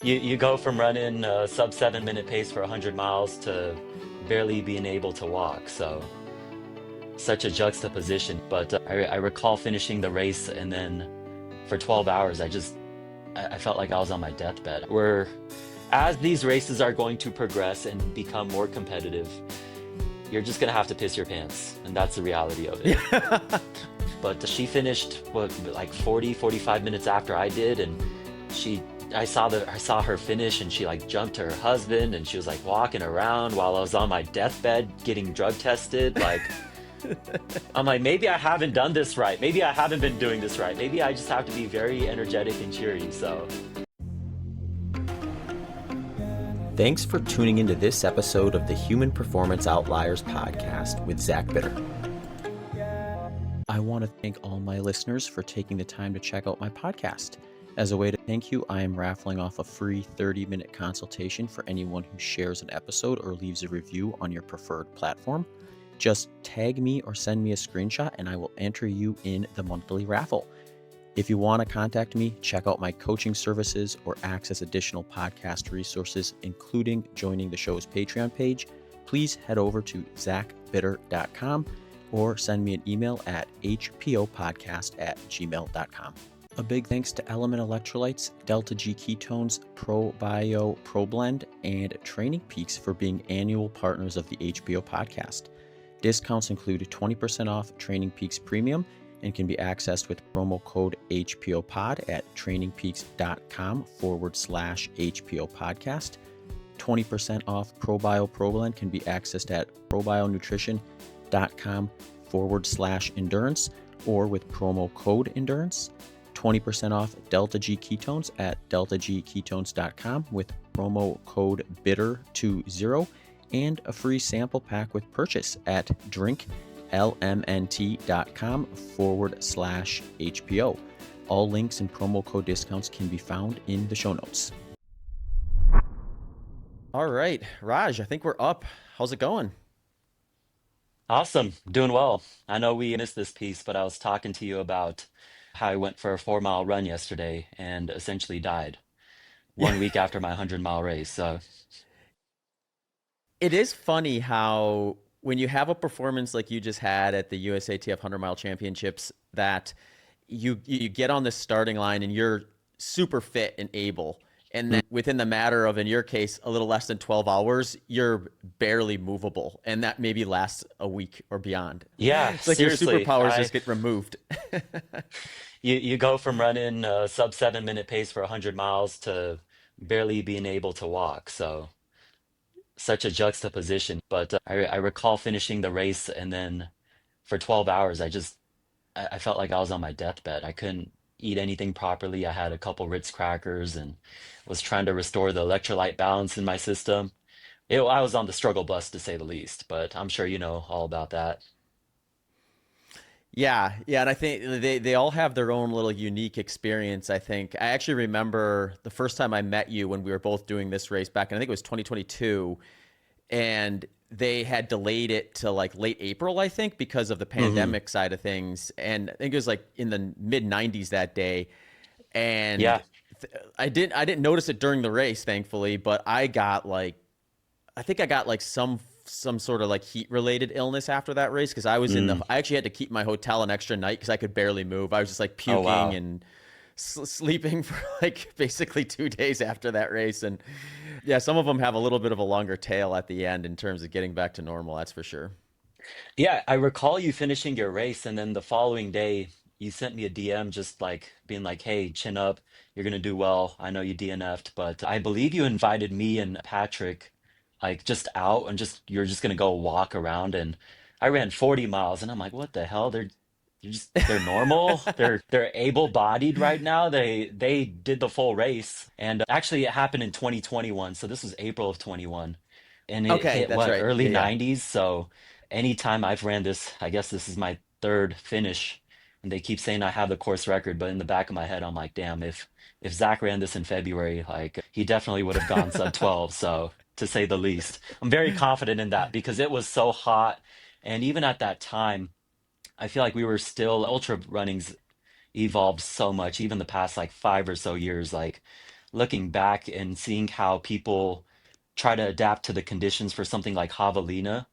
You go from running a sub 7 minute pace for 100 miles to barely being able to walk. So such a juxtaposition. But I recall finishing the race, and then for 12 hours, I felt like I was on my deathbed. As these races are going to progress and become more competitive, you're just gonna have to piss your pants, and that's the reality of it. Yeah. But she finished what, like 40, 45 minutes after I did, and she I saw her finish, and she like jumped her husband, and she was like walking around while I was on my deathbed getting drug tested. Like, I'm like, maybe I haven't done this right. Maybe I haven't been doing this right. Maybe I just have to be very energetic and cheery. So Thanks for tuning into this episode of the Human Performance Outliers podcast with Zach Bitter. I want to thank all my listeners for taking the time to check out my podcast. As a way to thank you, I am raffling off a free 30-minute consultation for anyone who shares an episode or leaves a review on your preferred platform. Just tag me or send me a screenshot and I will enter you in the monthly raffle. If you want to contact me, check out my coaching services or access additional podcast resources, including joining the show's Patreon page, please head over to zachbitter.com or send me an email at hpopodcast@gmail.com. A big thanks to Element Electrolytes, Delta G Ketones, ProBio ProBlend, and Training Peaks for being annual partners of the HPO podcast. Discounts include 20% off Training Peaks Premium and can be accessed with promo code HPOPOD at trainingpeaks.com/HPO podcast. 20% off ProBio ProBlend can be accessed at probionutrition.com/endurance or with promo code endurance. 20% off Delta G Ketones at deltagketones.com with promo code BITTER20 and a free sample pack with purchase at drinklmnt.com/HPO. All links and promo code discounts can be found in the show notes. All right, Raj, I think we're up. How's it going? awesome, doing well. I know we missed this piece, but I was talking to you about how I went for a 4 mile run yesterday and essentially died Yeah, 1 week after my 100 mile race. So it is funny how when you have a performance like you just had at the USATF 100-mile championships that you get on the starting line and you're super fit and able, and mm, then within the matter of, in your case, a little less than 12 hours, you're barely movable, and that maybe lasts a week or beyond. yeah, It's like your seriously, superpowers I just get removed. you go from running a sub 7 minute pace for 100 miles to barely being able to walk. So such a juxtaposition. But I recall finishing the race, and then for 12 hours, I felt like I was on my deathbed. I couldn't eat anything properly. I had a couple Ritz crackers and was trying to restore the electrolyte balance in my system. I was on the struggle bus to say the least, but I'm sure you know all about that. Yeah, yeah, and I think they all have their own little unique experience. I think I actually remember the first time I met you when we were both doing this race back, and I think it was 2022, and they had delayed it to like late April, I think, because of the Hmm. pandemic side of things. And I think it was like in the mid 90s that day. And Yeah. I didn't notice it during the race, thankfully, but I think I got like some sort of like heat related illness after that race because Mm. I actually had to keep my hotel an extra night because I could barely move. I was just like Oh, puking wow. and sleeping for like basically 2 days after that race. And yeah, some of them have a little bit of a longer tail at the end in terms of getting back to normal. That's for sure. Yeah, I recall you finishing your race, and then the following day, you sent me a DM just like being like, hey, chin up. You're gonna do well. I know you DNF'd, but I believe you invited me and Patrick like just out and you're just gonna go walk around. And I ran 40 miles, and I'm like, what the hell? They're normal. They're able-bodied right now. They did the full race. And actually it happened in 2021. So this was April of 21. And it Okay, hit that's what, right. early Yeah, yeah. 90s. So anytime I've ran this, I guess this is my third finish. And they keep saying I have the course record, but in the back of my head, I'm like, damn, if Zach ran this in February, like he definitely would have gone sub 12. So to say the least, I'm very confident in that because it was so hot. And even at that time, I feel like we were still ultra running's evolved so much, even the past like 5 or so years. Like looking back and seeing how people try to adapt to the conditions for something like javelina,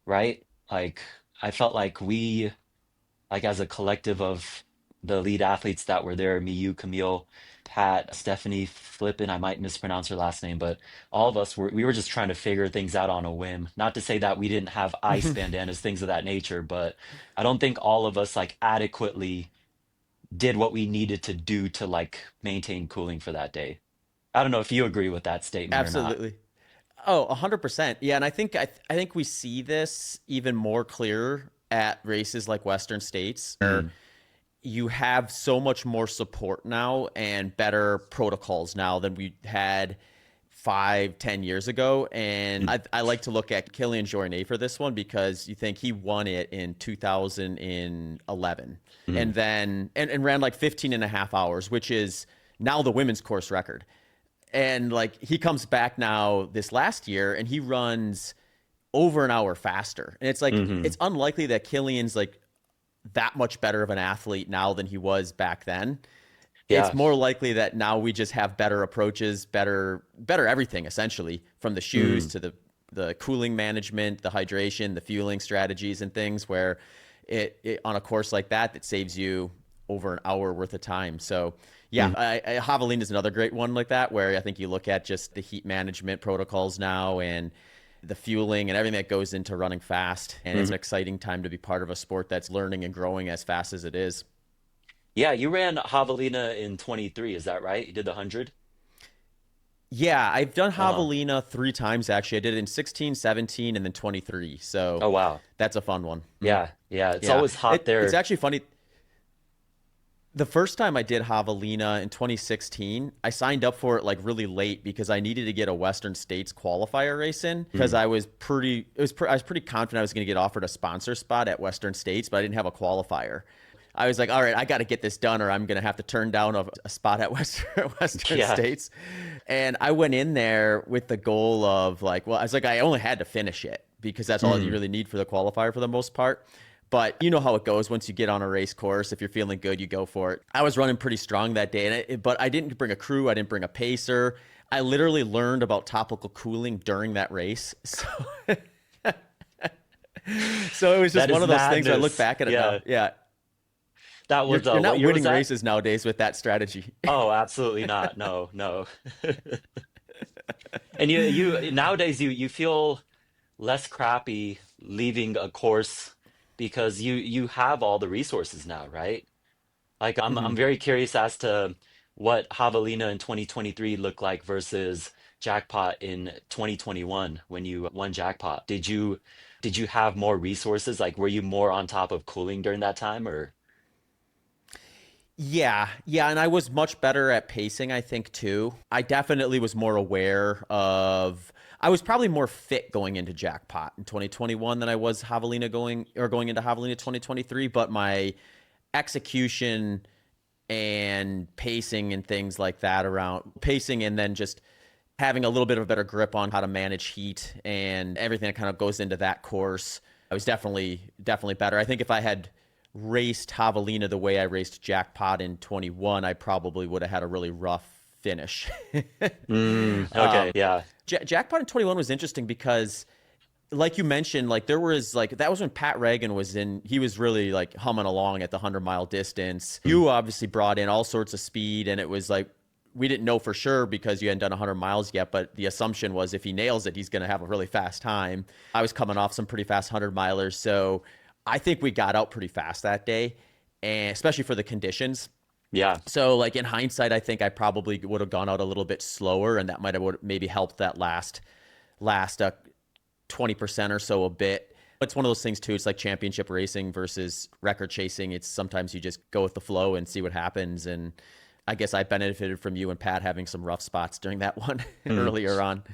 right? Like I felt like we, like as a collective of the lead athletes that were there, me, you, Camille, Pat, Stephanie Flippin, I might mispronounce her last name, but all of us we were just trying to figure things out on a whim. Not to say that we didn't have ice bandanas, things of that nature, but I don't think all of us like adequately did what we needed to do to like maintain cooling for that day. I don't know if you agree with that statement or not. Absolutely. Oh, 100%. Yeah, and I think we see this even more clear at races like Western States, where Mm, you have so much more support now and better protocols now than we had 5, 10 years ago. And mm, I like to look at Kilian Jornet for this one because you think he won it in 2011 mm. and then and ran like 15 and a half hours, which is now the women's course record. And like he comes back now this last year and he runs over an hour faster. And it's like Hmm. it's unlikely that Killian's like that much better of an athlete now than he was back then. It's Yeah. more likely that now we just have better approaches, better everything essentially, from the shoes Mm, to the cooling management, the hydration, the fueling strategies and things where it on a course like that that saves you over an hour worth of time. So yeah, mm, Javelina is another great one like that where I think you look at just the heat management protocols now and the fueling and everything that goes into running fast. And it's mm. an exciting time to be part of a sport that's learning and growing as fast as it is. Yeah, you ran javelina in 23, is that right? You did the 100? Yeah, I've done Uh-huh. javelina 3 times actually. I did it in 16, 17, and then 23. So Oh wow. that's a fun one. Mhm. Yeah, yeah, it's Yeah, always hot it's there. actually funny. The first time I did javelina in 2016, I signed up for it like really late because I needed to get a Western States qualifier race in because Mm, I was pretty confident I was going to get offered a sponsor spot at Western States, but I didn't have a qualifier. I was like, all right, I got to get this done or I'm going to have to turn down a spot at Western yeah. States. And I went in there with the goal of like, well, I was like, I only had to finish it because that's all you Mm, really need for the qualifier for the most part. But you know how it goes once you get on a race course. If you're feeling good, you go for it. I was running pretty strong that day, but I didn't bring a crew. I didn't bring a pacer. I literally learned about topical cooling during that race. So it was just that one is of those things where I look madness. back at it now. Yeah. Yeah, That was you're what not year was winning that? races nowadays with that strategy. Oh, absolutely not. No, no. And you nowadays you feel less crappy leaving a course because you have all the resources now, right? Like I'm Mhm. very curious as to what Javelina in 2023 looked like versus Jackpot in 2021 when you won Jackpot. Did you have more resources? Like were you more on top of cooling during that time or? Yeah, yeah, and I was much better at pacing, I think, too. I definitely was more aware of. I was probably more fit going into Jackpot in 2021 than I was going into Javelina 2023, but my execution and pacing and things like that around pacing and then just having a little bit of a better grip on how to manage heat and everything that kind of goes into that course. I was definitely better. I think if I had raced Javelina the way I raced Jackpot in 21, I probably would have had a really rough finish. Mm, okay, um, yeah. Jackpot in 21 was interesting because like you mentioned, like there was like that was when Pat Reagan was in. He was really like humming along at the 100 mile distance. Mm, You obviously brought in all sorts of speed, and it was like we didn't know for sure because you hadn't done 100 miles yet. But the assumption was if he nails it, he's going to have a really fast time. I was coming off some pretty fast 100 milers, so I think we got out pretty fast that day, and especially for the conditions. yeah. So, like in hindsight, I think I probably would have gone out a little bit slower, and that might have maybe helped that last 20% or so a bit. It's one of those things too. It's like championship racing versus record chasing. It's sometimes you just go with the flow and see what happens. And I guess I benefited from you and Pat having some rough spots during that one Mm. earlier on.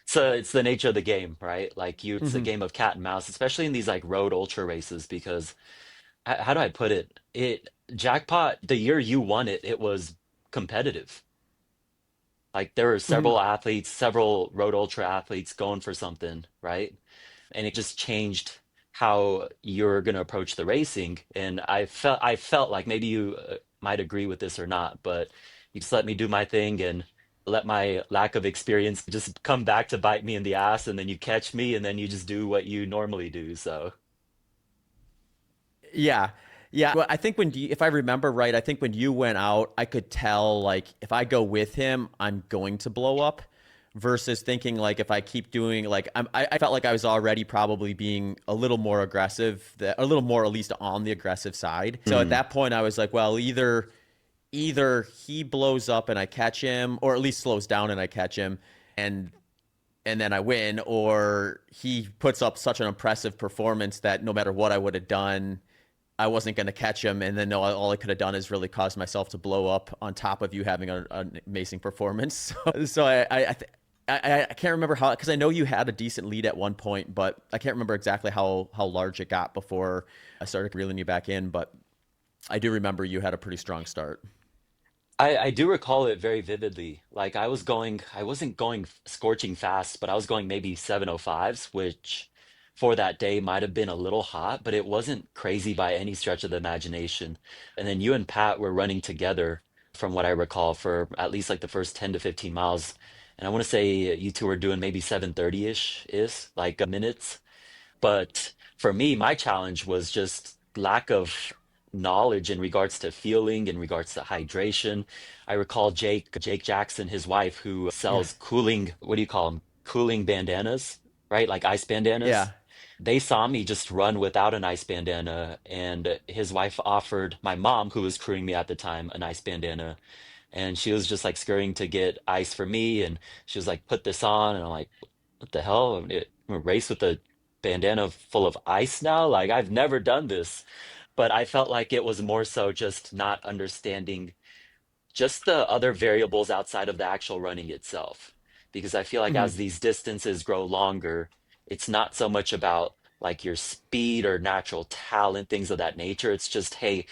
So it's the nature of the game, right? Like it's a Hmm. game of cat and mouse, especially in these like road ultra races because how do I put it? Jackpot, the year you won it, it was competitive. Like there were Hmm. several athletes, several road ultra athletes going for something, right? And it just changed how you're going to approach the racing. And I felt like maybe you might agree with this or not, but You just let me do my thing and let my lack of experience just come back to bite me in the ass, and then you catch me, and then you just do what you normally do. So, Yeah. Yeah. Well, I think if I remember right, I think when you went out, I could tell like if I go with him, I'm going to blow up versus thinking like if I keep doing like I felt like I was already probably being a little more aggressive, a little more at least on the aggressive side. So at mm, that point, I was like, well, either he blows up and I catch him, or at least slows down and I catch him, and and then I win, or he puts up such an impressive performance that no matter what I would have done, I wasn't going to catch him, and then no, all I could have done is really caused myself to blow up on top of you having an amazing performance. So I can't remember how, because I know you had a decent lead at one point, but I can't remember exactly how large it got before I started reeling you back in. But I do remember you had a pretty strong start. I do recall it very vividly. Like I wasn't going scorching fast, but I was going maybe 7:05s, which for that day might have been a little hot, but it wasn't crazy by any stretch of the imagination. And then you and Pat were running together, from what I recall, for at least like the first 10 to 15 miles. And I want to say you two were doing maybe 7:30-ish is like minutes. But for me, my challenge was just lack of knowledge in regards to fueling, in regards to hydration. I recall Jake Jackson, his wife, who Yeah. sells cooling, what do you call them? Cooling bandanas, right? Like ice bandanas. Yeah. They saw me just run without an ice bandana, and his wife offered my mom, who was crewing me at the time, an ice bandana. And she was just like scurrying to get ice for me, and she was like, "Put this on," and I'm like, "What the hell? I'm a race with a bandana full of ice now? Like I've never done this." But I felt like it was more so just not understanding just the other variables outside of the actual running itself. Because I feel like Hmm. as these distances grow longer, it's not so much about like your speed or natural talent, things of that nature. It's just, hey,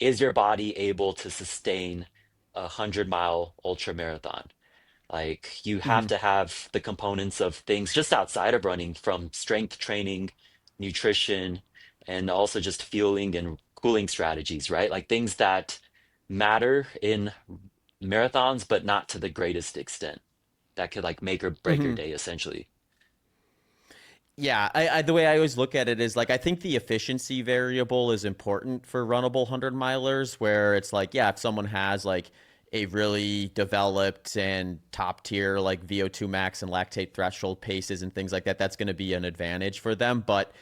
is your body able to sustain 100-mile ultra marathon? Like you have Hmm. to have the components of things just outside of running, from strength training, nutrition, and also just fueling and cooling strategies, right? Like things that matter in marathons, but not to the greatest extent. That could like make or break your Hmm. day essentially. Yeah, the way I always look at it is like I think the efficiency variable is important for runnable 100 milers, where it's like, yeah, if someone has like a really developed and top tier like VO2 max and lactate threshold paces and things like that, that's going to be an advantage for them. But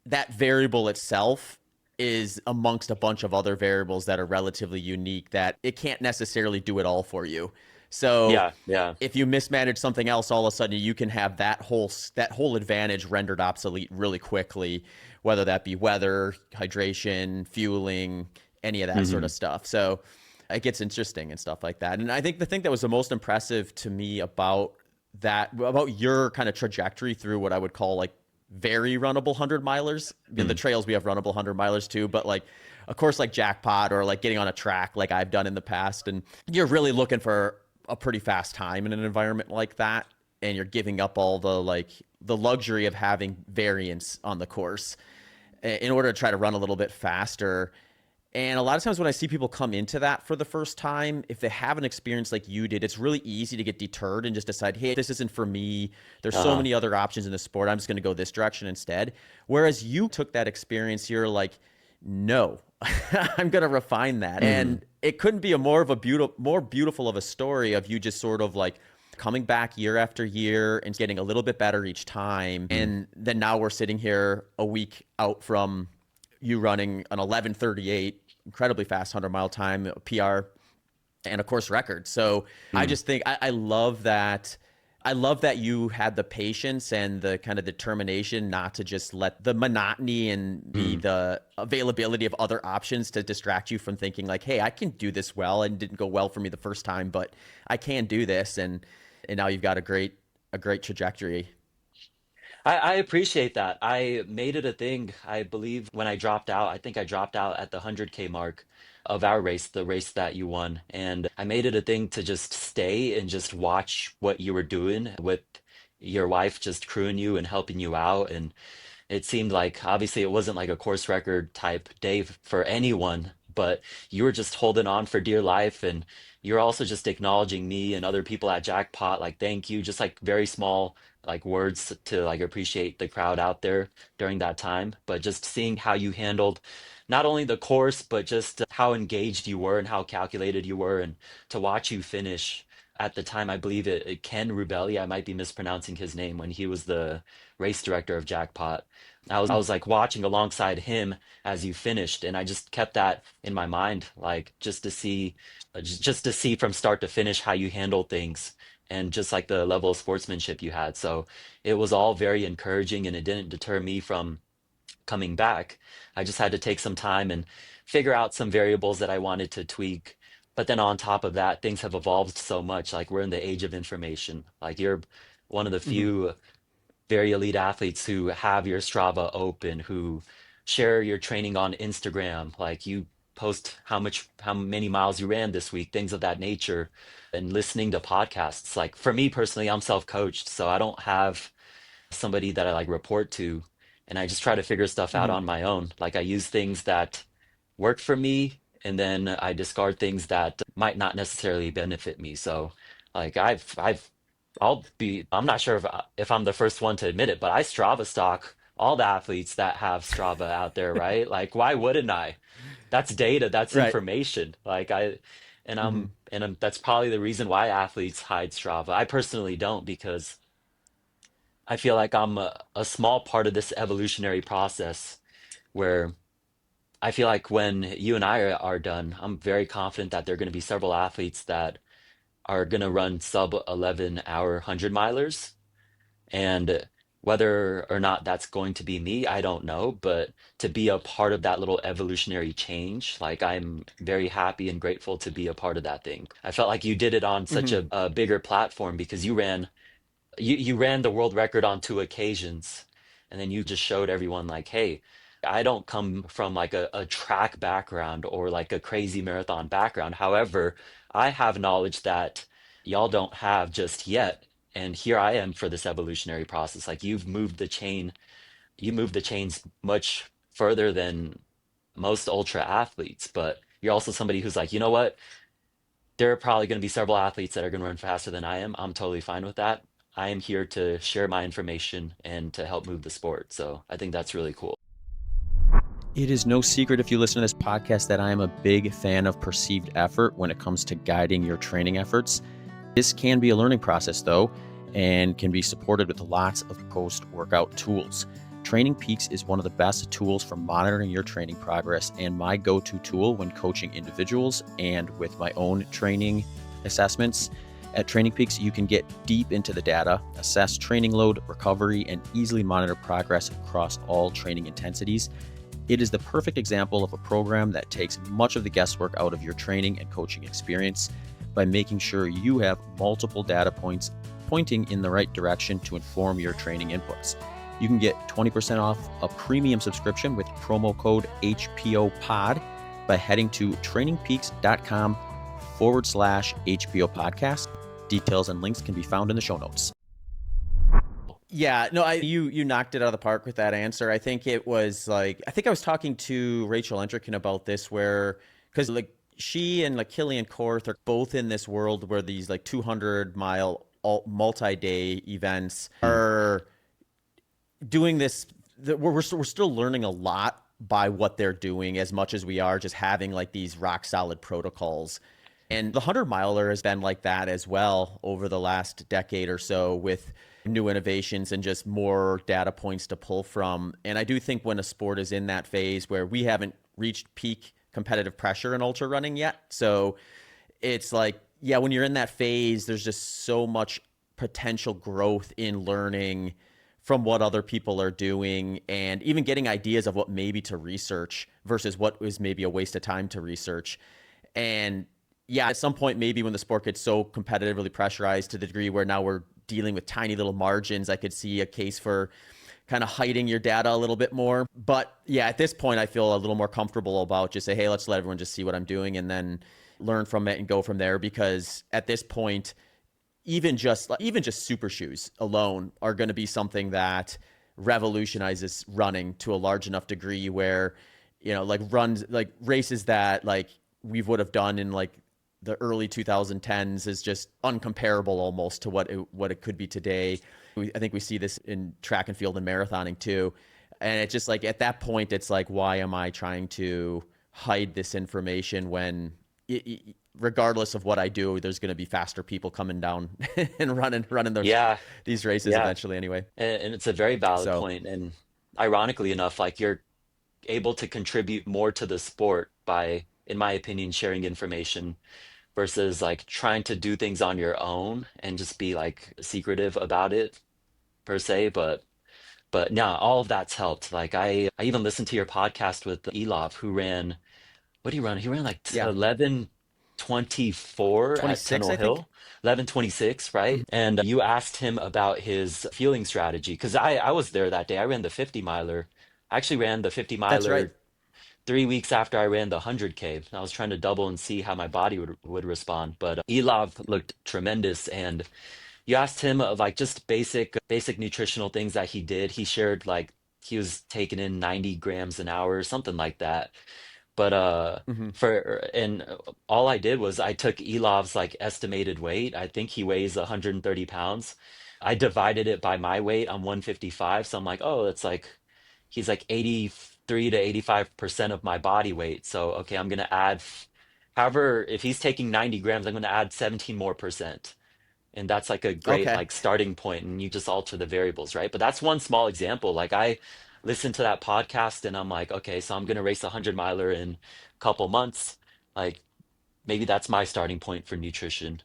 that variable itself is amongst a bunch of other variables that are relatively unique that it can't necessarily do it all for you. So Yeah, yeah. if you mismanage something else, all of a sudden you can have that whole advantage rendered obsolete really quickly, whether that be weather, hydration, fueling, any of that sort Hmm. of stuff. So it gets interesting and stuff like that. And I think the thing that was the most impressive to me about your kind of trajectory through what I would call like very runnable 100 milers. The Mm. trails we have runnable 100 milers too, but like of course like Jackpot or like getting on a track like I've done in the past, and you're really looking for a pretty fast time in an environment like that, and you're giving up all the luxury of having variance on the course in order to try to run a little bit faster. And a lot of times when I see people come into that for the first time, if they have an experience like you did, it's really easy to get deterred and just decide, hey, this isn't for me. There's so Uh-huh. many other options in the sport. I'm just going to go this direction instead. Whereas you took that experience, you're like, no, I'm going to refine that. Hmm. And it couldn't be a more beautiful of a story of you just sort of like coming back year after year and getting a little bit better each time. Hmm. And then now we're sitting here a week out from you running an 11:38, incredibly fast 100-mile time, PR, and a course record. So I Hmm. just think I love that. I love that you had the patience and the kind of determination not to just let the monotony and the availability of other options to distract you from thinking like, hey, I can do this well, and it didn't go well for me the first time, but I can do this. And now you've got a great trajectory. I appreciate that. I made it a thing, I believe, when I dropped out. I think I dropped out at the 100K mark of our race, the race that you won. And I made it a thing to just stay and just watch what you were doing with your wife, just crewing you and helping you out. And it seemed like obviously it wasn't like a course record type day for anyone, but you were just holding on for dear life. And you're also just acknowledging me and other people at Jackpot, like, thank you, just like very small, like words to like appreciate the crowd out there during that time. But just seeing how you handled not only the course, but just how engaged you were and how calculated you were. And to watch you finish at the time, I believe Ken Rubelli, I might be mispronouncing his name, when he was the race director of Jackpot. I was like watching alongside him as you finished, and I just kept that in my mind, like just to see from start to finish how you handle things and just like the level of sportsmanship you had. So it was all very encouraging, and it didn't deter me from coming back. I just had to take some time and figure out some variables that I wanted to tweak. But then on top of that, things have evolved so much. Like we're in the age of information. Like you're one of the Hmm. few very elite athletes who have your Strava open, who share your training on Instagram. Like you post how many miles you ran this week, things of that nature, and listening to podcasts. Like for me personally, I'm self-coached, so I don't have somebody that I like report to, and I just try to figure stuff out Hmm. on my own. Like I use things that work for me, and then I discard things that might not necessarily benefit me. So, like I'm not sure if I'm the first one to admit it, but I Strava stock all the athletes that have Strava out there, right? Like, why wouldn't I? That's data, that's Right. information. Hmm. That's probably the reason why athletes hide Strava. I personally don't, because I feel like I'm a small part of this evolutionary process where I feel like when you and I are done, I'm very confident that there are going to be several athletes that are going to run sub 11-hour 100 milers. And whether or not that's going to be me, I don't know. But to be a part of that little evolutionary change, like I'm very happy and grateful to be a part of that thing. I felt like you did it on such Hmm. a bigger platform because you ran the world record on 2 occasions, and then you just showed everyone like, hey, I don't come from like a track background or like a crazy marathon background. However, I have knowledge that y'all don't have just yet. And here I am for this evolutionary process. Like you moved the chains much further than most ultra athletes, but you're also somebody who's like, you know what? There are probably going to be several athletes that are going to run faster than I am. I'm totally fine with that. I am here to share my information and to help move the sport. So I think that's really cool. It is no secret if you listen to this podcast that I am a big fan of perceived effort when it comes to guiding your training efforts. This can be a learning process, though, and can be supported with lots of post-workout tools. Training Peaks is one of the best tools for monitoring your training progress and my go-to tool when coaching individuals and with my own training assessments. At Training Peaks, you can get deep into the data, assess training load, recovery, and easily monitor progress across all training intensities. It is the perfect example of a program that takes much of the guesswork out of your training and coaching experience by making sure you have multiple data points pointing in the right direction to inform your training inputs. You can get 20% off a premium subscription with promo code HPOPOD by heading to trainingpeaks.com/HPO podcast. Details and links can be found in the show notes. Yeah, no, you knocked it out of the park with that answer. I think it was like, I think I was talking to Rachel Entrican about this, where because like she and like Killian Korth are both in this world where these like 200-mile multi-day events Mm. are doing this. We're still learning a lot by what they're doing as much as we are just having like these rock solid protocols. And the 100-miler has been like that as well over the last decade or so, with new innovations and just more data points to pull from. And I do think when a sport is in that phase where we haven't reached peak competitive pressure in ultra running yet. So it's like, yeah, when you're in that phase, there's just so much potential growth in learning from what other people are doing and even getting ideas of what maybe to research versus what was maybe a waste of time to research. And yeah, at some point, maybe when the sport gets so competitively pressurized to the degree where now we're dealing with tiny little margins, I could see a case for kind of hiding your data a little bit more. But yeah, at this point, I feel a little more comfortable about just say, hey, let's let everyone just see what I'm doing and then learn from it and go from there. Because at this point, even just super shoes alone are going to be something that revolutionizes running to a large enough degree where like runs, like races that like we would have done in like the early 2010s is just uncomparable almost to what it could be today. I think we see this in track and field and marathoning too. And it's just like at that point, it's like, why am I trying to hide this information when, regardless of what I do, there's going to be faster people coming down and running Yeah, these races yeah. eventually anyway. And it's a very valid So, point. And ironically enough, like you're able to contribute more to the sport by, in my opinion, sharing information versus like trying to do things on your own and just be like secretive about it per se. But yeah, all of that's helped. Like I even listened to your podcast with Elov who ran, what did he run? He ran like yeah, 11:24 at 26, Tunnel I think. Hill, 11:26, right? Mhm. And you asked him about his fueling strategy because I was there that day. I ran the 50 miler. I actually ran the 50 That's right. miler 3 weeks after I ran the 100K. I was trying to double and see how my body would respond. But Elov looked tremendous, and you asked him of like just basic nutritional things that he did. He shared like he was taking in 90 grams an hour or something like that. But Hmm. for and all I did was I took Elov's like estimated weight. I think he weighs 130 pounds. I divided it by my weight. I'm 155, so I'm like, oh, it's like he's like 83 to 85% of my body weight. So okay, I'm gonna add, however, if he's taking 90 grams, I'm gonna add 17 more percent. And that's like a great Okay. like starting point, and you just alter the variables, right? But that's one small example. Like I listened to that podcast and I'm like, okay, so I'm gonna race a 100 miler in a couple months. Like maybe that's my starting point for nutrition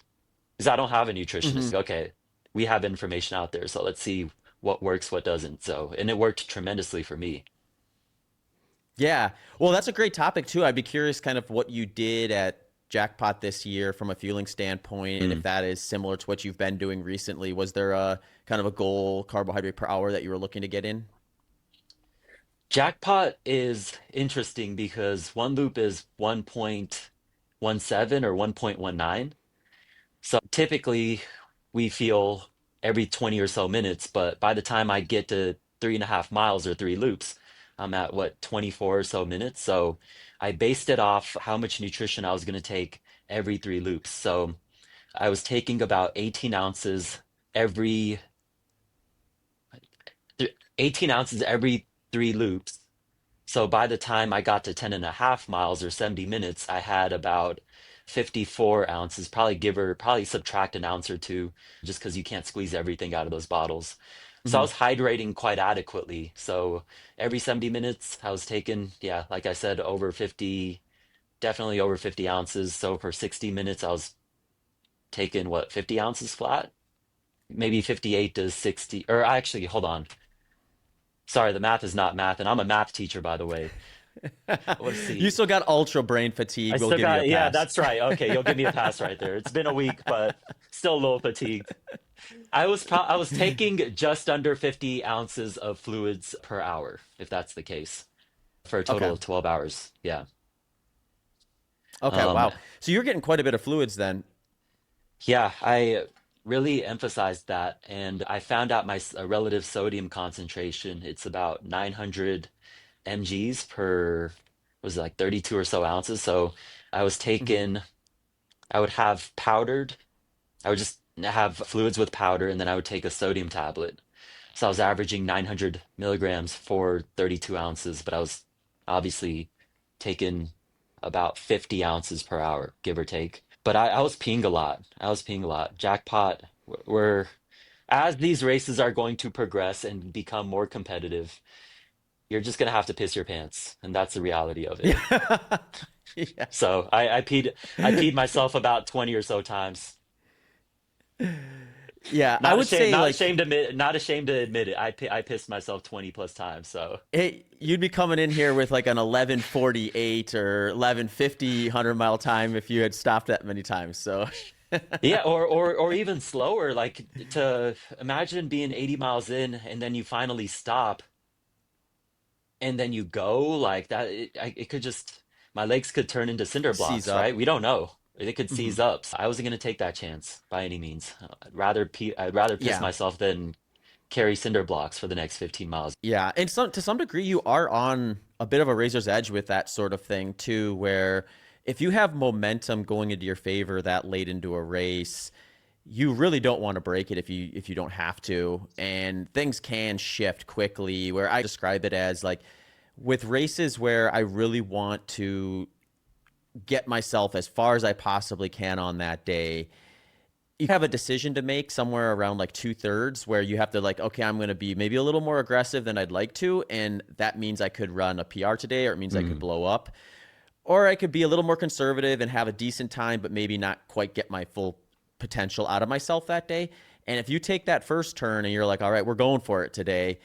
because I don't have a Hmm. nutritionist. Okay, we have information out there, so let's see what works, what doesn't. So, and it worked tremendously for me. Yeah. Well, that's a great topic too. I'd be curious kind of what you did at Jackpot this year from a fueling standpoint, and if Mm. that is similar to what you've been doing recently. Was there a kind of a goal carbohydrate per hour that you were looking to get in? Jackpot is interesting because one loop is 1.17 or 1.19. So typically we feel every 20 or so minutes, but by the time I get to 3.5 miles or three loops, I'm at what, 24 or so minutes. So I based it off how much nutrition I was going to take every three loops. So I was taking about 18 ounces every 18 ounces every three loops. So by the time I got to 10.5 miles or 70 minutes, I had about 54 ounces, probably subtract an ounce or two, just because you can't squeeze everything out of those bottles. So I Hmm. was hydrating quite adequately. So every 70 minutes, I was taking, yeah, like I said, over 50, definitely over 50 ounces. So for 60 minutes, I was taking what, 50 ounces flat? Maybe 58 to 60, or actually, hold on. Sorry, the math is not math, and I'm a math teacher, by the way. Let's You see. still got ultra brain I fatigue. We'll still give you a got, yeah, pass. that's right. Okay, you'll give me a pass right there. It's been a week, but still a little fatigued. I was taking just under 50 ounces of fluids per hour, if that's the case, for a total Okay. of 12 hours. Yeah. Okay. Um, Wow. So you're getting quite a bit of fluids then. yeah, I really emphasized that, and I found out my relative sodium concentration. It's about 900 mgs per, was it like 32 or so ounces. So I was Hmm. taking, I would have powdered. I would just have fluids with powder, and then I would take a sodium tablet. So I was averaging 900 milligrams for 32 ounces, but I was obviously taking about 50 ounces per hour, give or take. But I was peeing a lot. I was peeing a lot. Jackpot, we're, as these races are going to progress and become more competitive, you're just gonna have to piss your pants, and that's the reality of it. Yeah. Yeah. So I peed myself about 20 or so times. Yeah. I would say like, Not ashamed to admit it. I pissed myself 20 plus times. So hey, you'd be coming in here with like an 11:48 or 11:50 100-mile time if you had stopped that many times. So, yeah, or even slower. Like to imagine being 80 miles in and then you finally stop and then you go like that. It could just, my legs could turn into cinder seize blocks, up. right? We don't know. It could Hmm. seize up. So I wasn't gonna take that chance by any means. I'd rather piss Yeah. myself than carry cinder blocks for the next 15 miles. Yeah. And to some degree, you are on a bit of a razor's edge with that sort of thing too, where if you have momentum going into your favor that late into a race, you really don't want to break it if you don't have to, and things can shift quickly. Where I describe it as like with races where I really want to get myself as far as I possibly can on that day, you have a decision to make somewhere around like 2/3 where you have to like, okay, I'm going to be maybe a little more aggressive than I'd like to. And that means I could run a PR today, or it means I could blow up, or I could be a little more conservative and have a decent time, but maybe not quite get my full potential out of myself that day. And if you take that first turn and you're like, all right, we're going for it today,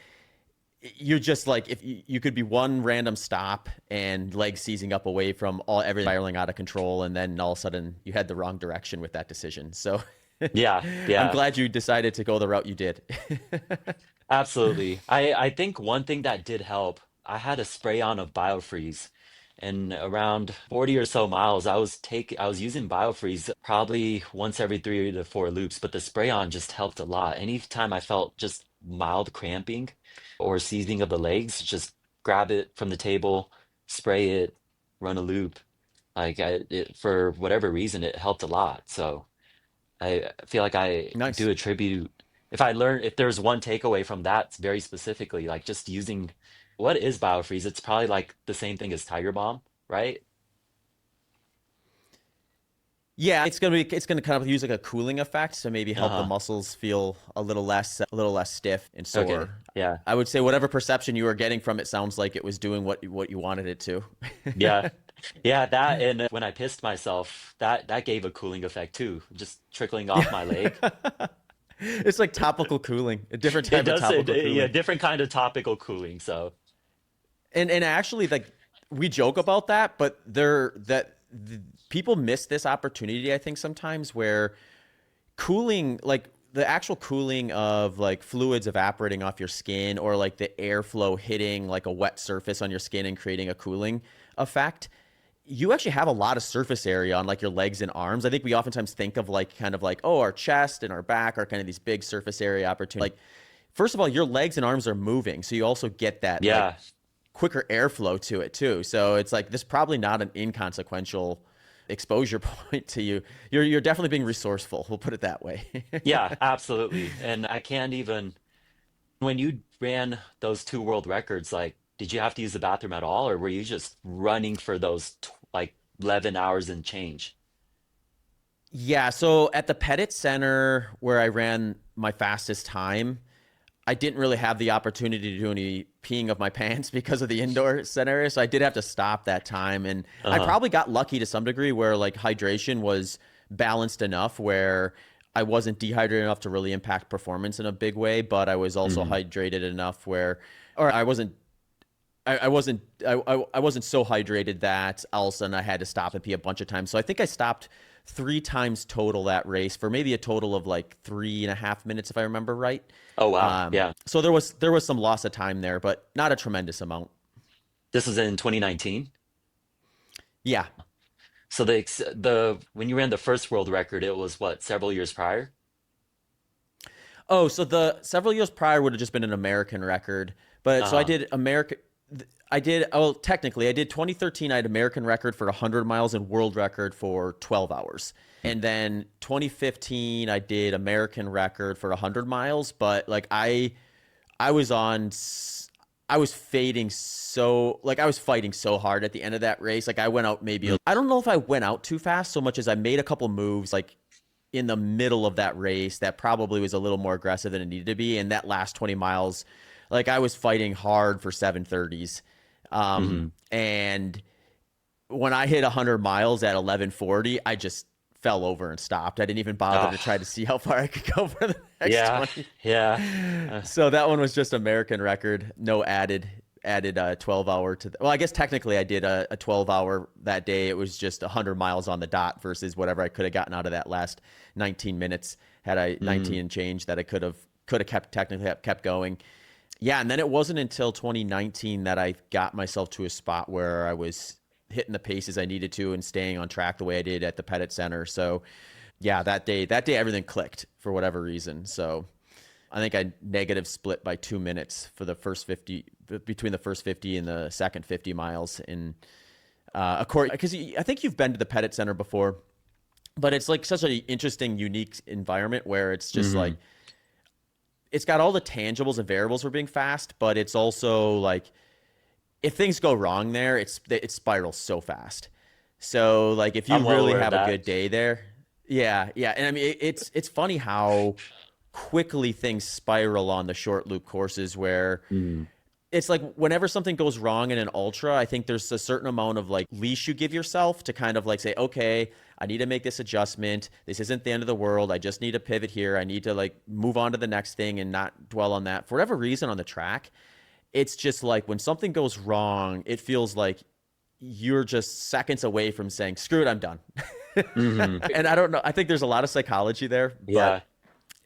you're just like, if you could be one random stop and leg seizing up away from everything spiraling out of control, and then all of a sudden you head the wrong direction with that decision. So Yeah, I'm yeah, glad you decided to go the route you did. absolutely. I think one thing that did help, I had a spray on of Biofreeze, and around 40 or so miles, I was using Biofreeze probably once every 3 to 4 loops, but the spray on just helped a lot. Anytime I felt just mild cramping or seizing of the legs, just grab it from the table, spray it, run a loop. For whatever reason, it helped a lot. So. I feel like I do Nice. attribute if there's one takeaway from that very specifically, like just using what is biofreeze? It's probably like the same thing as Tiger Bomb, right? Yeah, it's gonna kind of use like a cooling effect to maybe help the Uh-huh. muscles feel a little less stiff and Okay. sore. Yeah. I would say whatever perception you were getting from it sounds like it was doing what you wanted it to. Yeah. Yeah, that and when I pissed myself, that gave a cooling effect too, just trickling Yeah. off my leg. It's like topical cooling, a different It type of does topical yeah, cooling. different kind of topical cooling. So, And actually, like, we joke about that, but people miss this opportunity, I think, sometimes, where cooling, like the actual cooling of like fluids evaporating off your skin, or like the airflow hitting like a wet surface on your skin and creating a cooling effect, you actually have a lot of surface area on like your legs and arms. I think we oftentimes think of like kind of like, oh, our chest and our back are kind of these big surface area opportunities. Like, first of all, your legs and arms are moving, so you also get that like yeah. quicker airflow to it too. So it's like, this is probably not an inconsequential exposure point to you. You're definitely being resourceful. We'll put it that way. Yeah, absolutely. And I can't even when you ran those two world records, like, did you have to use the bathroom at all, or were you just running for those like 11 hours and change? Yeah. So at the Pettit Center where I ran my fastest time, I didn't really have the opportunity to do any peeing of my pants because of the indoor center. So I did have to stop that time. And I Uh-huh. probably got lucky to some degree where like hydration was balanced enough where I wasn't dehydrated enough to really impact performance in a big way, but I was also Hmm. hydrated enough where, or I wasn't so hydrated that all of a sudden I had to stop and pee a bunch of times. So I think I stopped 3 times total that race for maybe a total of like 3.5 minutes, if I remember right. Oh wow. Yeah. So there was some loss of time there, but not a tremendous amount. This was in 2019. Yeah. So the when you ran the first world record, it was what, several years prior? Oh, so the several years prior would have just been an American record, but so I Uh-huh. did America. I did. Oh, technically, I did 2013. I had American record for 100 miles and world record for 12 hours. And then 2015, I did American record for 100 miles. But like I was on, I was fading so, like I was fighting so hard at the end of that race. Like I went out maybe, I don't know if I went out too fast so much as I made a couple moves like in the middle of that race that probably was a little more aggressive than it needed to be. And that last 20 miles, like I was fighting hard for 7:30s. Hmm. And when I hit 100 miles at 11:40, I just fell over and stopped. I didn't even bother to try to Oh, see how far I could go for the next yeah. 20. Yeah. So that one was just American record, no added 12 hour to well, I guess technically I did a 12 hour that day. It was just 100 miles on the dot versus whatever I could have gotten out of that last 19 minutes had I Mm. 19 and change that I could have kept technically kept going. Yeah, and then it wasn't until 2019 that I got myself to a spot where I was hitting the paces I needed to and staying on track the way I did at the Pettit Center. So, yeah, that day everything clicked for whatever reason. So, I think I negative split by 2 minutes for the first 50, between the first 50 and the second 50 miles in because I think you've been to the Pettit Center before, but it's like such an interesting, unique environment where it's just Hmm. like it's got all the tangibles and variables for being fast, but it's also like if things go wrong there, it spirals so fast. So like if you I'm well really aware of have a that. good day there, yeah, yeah, and I mean it's funny how quickly things spiral on the short loop courses where Mm. it's like whenever something goes wrong in an ultra, I think there's a certain amount of like leash you give yourself to kind of like say, okay, I need to make this adjustment. This isn't the end of the world. I just need to pivot here. I need to like move on to the next thing and not dwell on that. For whatever reason on the track, it's just like when something goes wrong, it feels like you're just seconds away from saying, screw it, I'm done. Hmm. And I don't know. I think there's a lot of psychology there, Yeah. but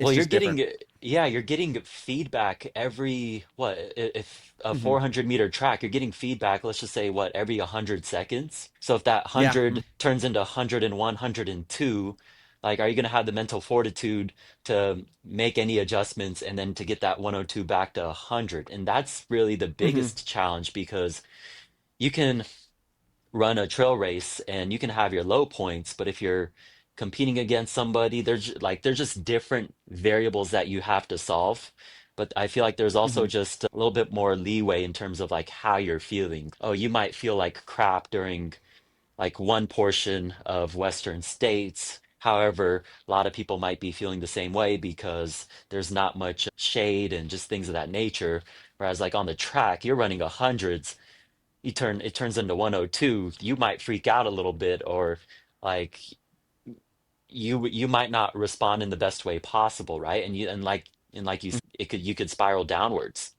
Well, it's you're just different. getting, yeah, you're getting feedback every, what, if a Hmm. 400-meter track, you're getting feedback, let's just say, what, every 100 seconds? So if that Yeah. 100 turns into 101, 102, like, are you going to have the mental fortitude to make any adjustments and then to get that 102 back to 100? And that's really the Hmm. biggest challenge because you can run a trail race and you can have your low points, but if you're competing against somebody, there's just different variables that you have to solve. But I feel like there's also Hmm. just a little bit more leeway in terms of like how you're feeling. Oh, you might feel like crap during like one portion of Western states. However, a lot of people might be feeling the same way because there's not much shade and just things of that nature. Whereas like on the track, you're running a hundreds, it turns into 102, you might freak out a little bit, or like you might not respond in the best way possible, right? And like you you could spiral downwards.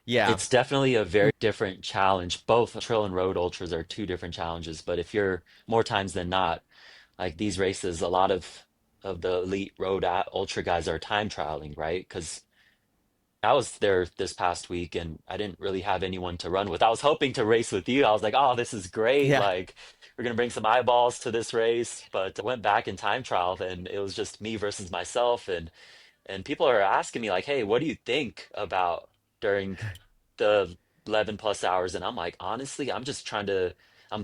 Yeah. It's definitely a very different challenge. Both trail and road ultras are two different challenges, but if you're more times than not, like these races, a lot of the elite ultra guys are time trialing, right? Because I was there this past week and I didn't really have anyone to run with. I was hoping to race with you. I was like, oh, this is great. Yeah. Like, we're gonna bring some eyeballs to this race. But I went back in time trial and it was just me versus myself. And people are asking me like, hey, what do you think about during the 11 plus hours? And I'm like, honestly, I'm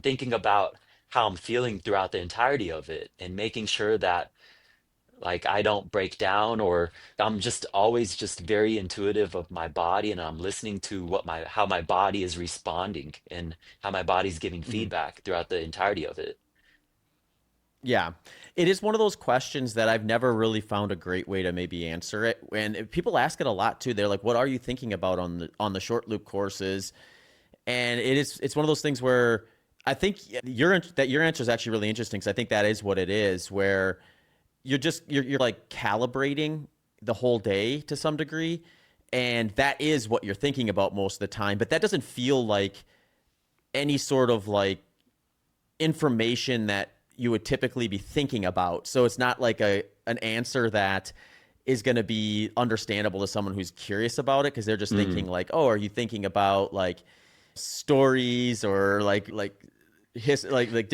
thinking about how I'm feeling throughout the entirety of it and making sure that like I don't break down, or I'm just always just very intuitive of my body and I'm listening to what my how my body is responding and how my body's giving Hmm. feedback throughout the entirety of it. Yeah. It is one of those questions that I've never really found a great way to maybe answer it. And people ask it a lot too. They're like, "What are you thinking about on the short loop courses?" And it's one of those things where I think your answer is actually really interesting because I think that is what it is, where you're like calibrating the whole day to some degree, and that is what you're thinking about most of the time. But that doesn't feel like any sort of like information that you would typically be thinking about. So it's not like a an answer that is going to be understandable to someone who's curious about it because they're just thinking Mm, like, "Oh, are you thinking about like stories or like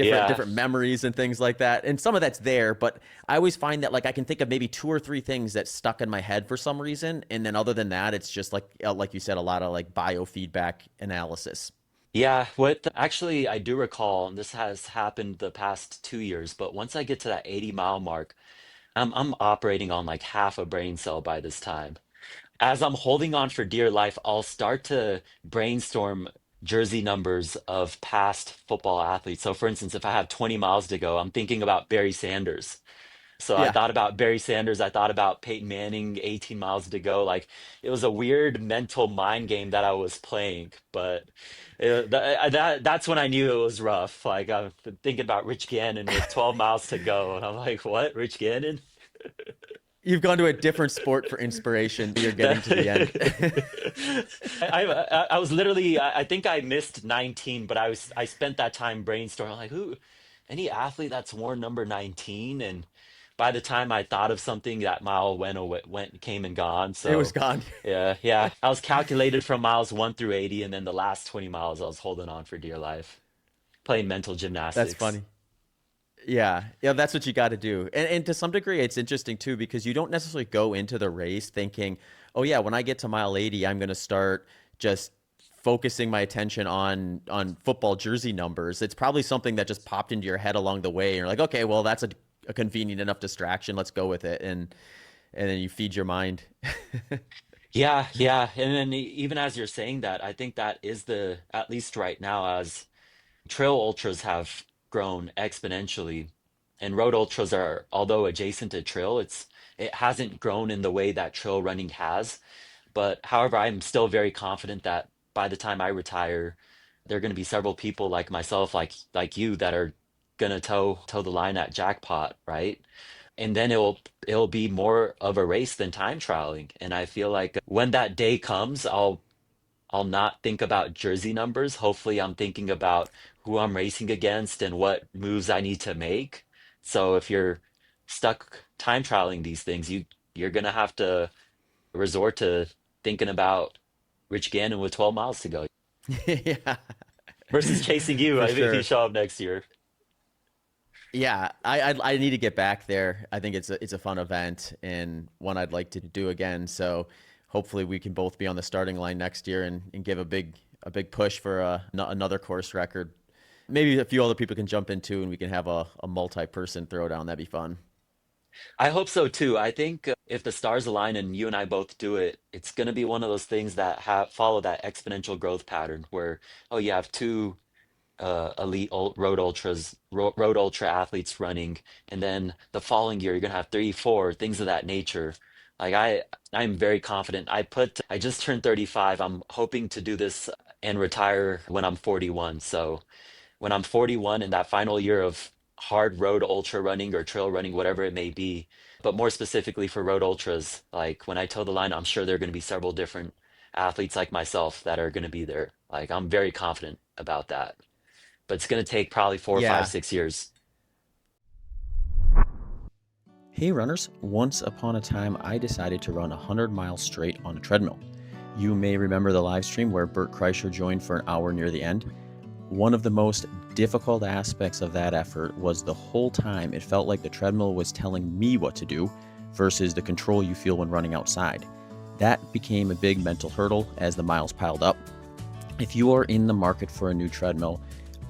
yeah. different memories and things like that?" And some of that's there, but I always find that like I can think of maybe two or three things that stuck in my head for some reason, and then other than that, it's just like you said, a lot of like biofeedback analysis. Yeah, what actually I do recall, and this has happened the past 2 years, but once I get to that 80-mile mark, I'm operating on like half a brain cell by this time. As I'm holding on for dear life, I'll start to brainstorm jersey numbers of past football athletes. So, for instance, if I have 20 miles to go, I'm thinking about Barry Sanders. So I Yeah. thought about Barry Sanders. I thought about Peyton Manning, 18 miles to go. Like it was a weird mental mind game that I was playing. But that's when I knew it was rough. Like I've been thinking about Rich Gannon with 12 miles to go. And I'm like, what? Rich Gannon? You've gone to a different sport for inspiration. You're getting to the end. That I was literally I think I missed 19, but I spent that time brainstorming like who any athlete that's worn number 19, and by the time I thought of something, that mile went away, went came and gone. It was So gone. yeah, I was calculated from miles 1 through 80, and then the last 20 miles I was holding on for dear life, playing mental That's gymnastics. funny. Yeah, yeah, that's what you got to do. And to some degree, it's interesting too because you don't necessarily go into the race thinking, "Oh yeah, when I get to mile 80, I'm going to start just focusing my attention on football jersey numbers." It's probably something that just popped into your head along the way. And you're like, "Okay, well, that's a convenient enough distraction. Let's go with it." And then you feed your mind. Yeah, yeah. And then even as you're saying that, I think that is at least right now, as trail ultras have grown exponentially, and road ultras are, although adjacent to trail, it hasn't grown in the way that trail running has. But however, I'm still very confident that by the time I retire, there are going to be several people like myself, like you, that are going to toe the line at Jackpot, right? And then it'll be more of a race than time trialing. And I feel like when that day comes, I'll not think about jersey numbers. Hopefully, I'm thinking about who I'm racing against and what moves I need to make. So if you're stuck time trialing these things, you're gonna have to resort to thinking about Rich Gannon with 12 miles to go Yeah, versus chasing you for if you sure. show up next year. Yeah, I need to get back there. I think it's a fun event and one I'd like to do again. So hopefully we can both be on the starting line next year and give a big push for another course record. Maybe a few other people can jump into and we can have a multi-person throwdown. That'd be fun. I hope so too. I think if the stars align and you and I both do it, it's going to be one of those things that have follow that exponential growth pattern where, oh, you have two road ultra athletes running, and then the following year you're gonna have three, four, things of that nature. Like I'm very confident. I just turned 35. I'm hoping to do this and retire when I'm 41. So when I'm 41 in that final year of hard road ultra running or trail running, whatever it may be, but more specifically for road ultras, like when I toe the line, I'm sure there are going to be several different athletes like myself that are going to be there. Like I'm very confident about that, but it's going to take probably 4, 5, Yeah. 6 years. Hey runners, once upon a time I decided to run 100 miles straight on a treadmill. You may remember the live stream where Bert Kreischer joined for an hour near the end. One of the most difficult aspects of that effort was the whole time it felt like the treadmill was telling me what to do versus the control you feel when running outside. That became a big mental hurdle as the miles piled up. If you are in the market for a new treadmill,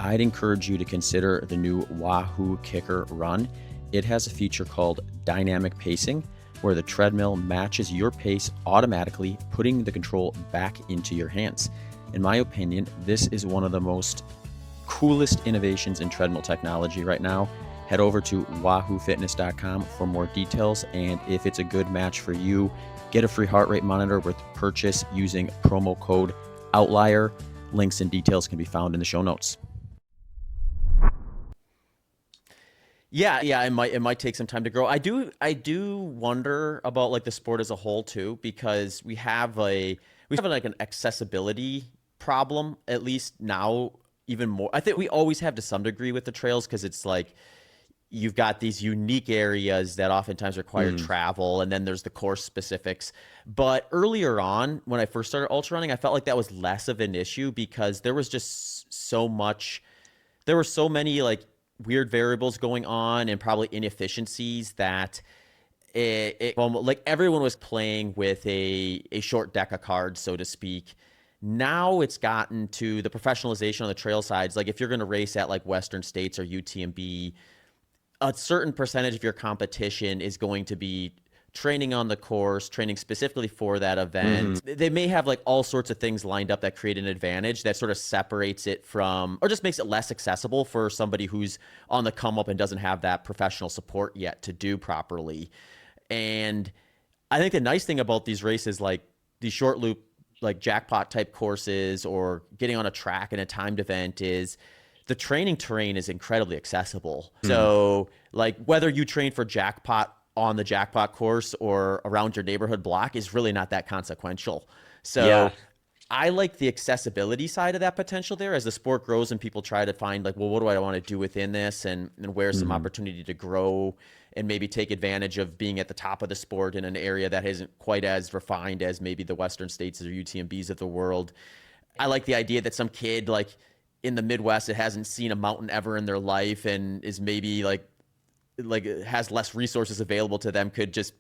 I'd encourage you to consider the new Wahoo Kicker Run. It has a feature called dynamic pacing, where the treadmill matches your pace automatically, putting the control back into your hands. In my opinion, this is one of the most coolest innovations in treadmill technology right now. Head over to wahoofitness.com for more details, and if it's a good match for you, get a free heart rate monitor with purchase using promo code OUTLIER. Links and details can be found in the show notes. Yeah, it might take some time to grow. I do wonder about like the sport as a whole too, because we have like an accessibility problem, at least now even more. I think we always have to some degree with the trails because it's like you've got these unique areas that oftentimes require Mm, travel, and then there's the course specifics. But earlier on, when I first started ultra running, I felt like that was less of an issue because there was just so much there were so many like weird variables going on and probably inefficiencies that well, like everyone was playing with a short deck of cards, so to speak. Now it's gotten to the professionalization on the trail sides. Like if you're going to race at like Western States or UTMB, a certain percentage of your competition is going to be training on the course, training specifically for that hmm. event. They may have like all sorts of things lined up that create an advantage that sort of separates it from, or just makes it less accessible for somebody who's on the come up and doesn't have that professional support yet to do properly. And I think the nice thing about these races, like these short loop, like jackpot type courses or getting on a track in a timed event, is the training terrain is incredibly accessible. Mm. So, like, whether you train for jackpot on the jackpot course or around your neighborhood block is really not that consequential. Yeah. So, I like the accessibility side of that potential there as the sport grows and people try to find like, well, what do I want to do within this, and where's some Hmm. opportunity to grow and maybe take advantage of being at the top of the sport in an area that isn't quite as refined as maybe the Western States or UTMBs of the world. I like the idea that some kid like in the Midwest that hasn't seen a mountain ever in their life and is maybe like has less resources available to them could just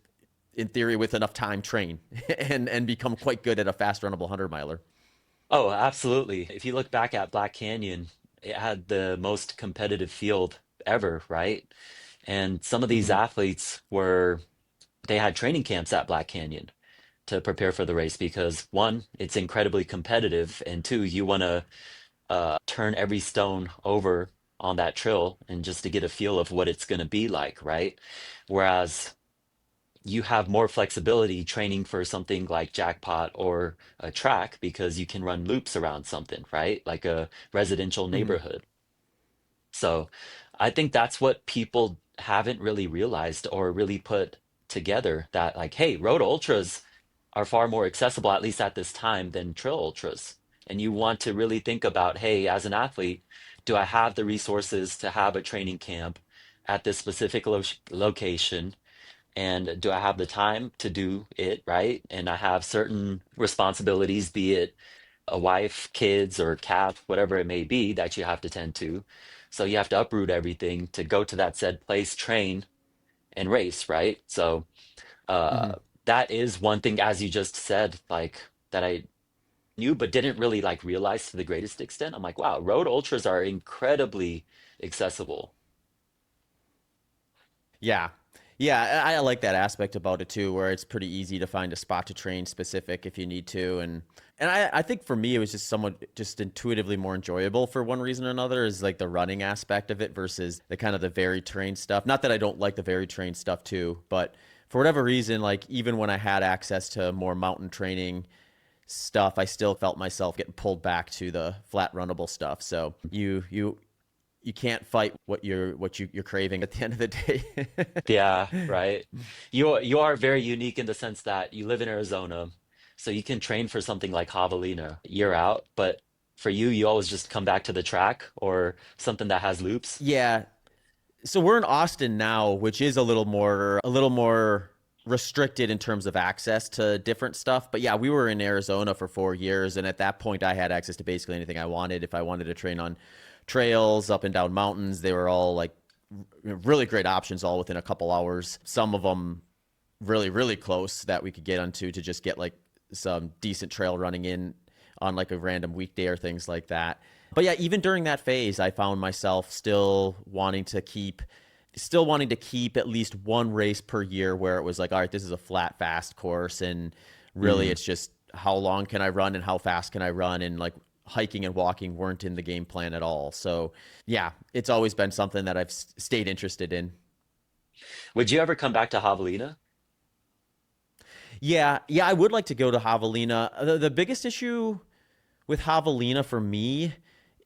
in theory with enough time train and become quite good at a fast runnable 100 miler. Oh, absolutely. If you look back at Black Canyon, it had the most competitive field ever, right? And some of these Mm-hmm. athletes they had training camps at Black Canyon to prepare for the race because one, it's incredibly competitive, and two, you want to turn every stone over on that trail and just to get a feel of what it's going to be like, right? Whereas you have more flexibility training for something like Jackpot or a track because you can run loops around something, right? Like a residential Mm-hmm. neighborhood. So I think that's what people haven't really realized or really put together that, like, hey, road ultras are far more accessible, at least at this time, than trail ultras. And you want to really think about, hey, as an athlete, do I have the resources to have a training camp at this specific location? And do I have the time to do it, right? And I have certain responsibilities, be it a wife, kids, or cat, whatever it may be, that you have to tend to. So you have to uproot everything to go to that said place, train, and race, right? So uh, Mm-hmm. that is one thing, as you just said, like that I knew but didn't really like realize to the greatest extent. I'm like, wow, road ultras are incredibly accessible. Yeah. Yeah, I like that aspect about it too, where it's pretty easy to find a spot to train specific if you need to. And I think for me it was just somewhat just intuitively more enjoyable for one reason or another is like the running aspect of it versus the kind of the very trained stuff. Not that I don't like the very trained stuff too, but for whatever reason, like even when I had access to more mountain training stuff, I still felt myself getting pulled back to the flat runnable stuff. So you can't fight what you're craving at the end of the day. Yeah, right. You are very unique in the sense that you live in Arizona, so you can train for something like Javelina year out, but for you, you always just come back to the track or something that has loops. Yeah. So we're in Austin now, which is a little more restricted in terms of access to different stuff. But yeah, we were in Arizona for 4 years, and at that point, I had access to basically anything I wanted. If I wanted to train on trails up and down mountains, they were all like really great options, all within a couple hours. Some of them really, really close that we could get onto to just get like some decent trail running in on like a random weekday or things like that. But yeah, even during that phase, I found myself still wanting to keep at least one race per year where it was like, all right, this is a flat, fast course. And really Mm. it's just how long can I run and how fast can I run? And like hiking and walking weren't in the game plan at all. So yeah, it's always been something that I've stayed interested in. Would you ever come back to Javelina? Yeah, yeah, I would like to go to Javelina. The biggest issue with Javelina for me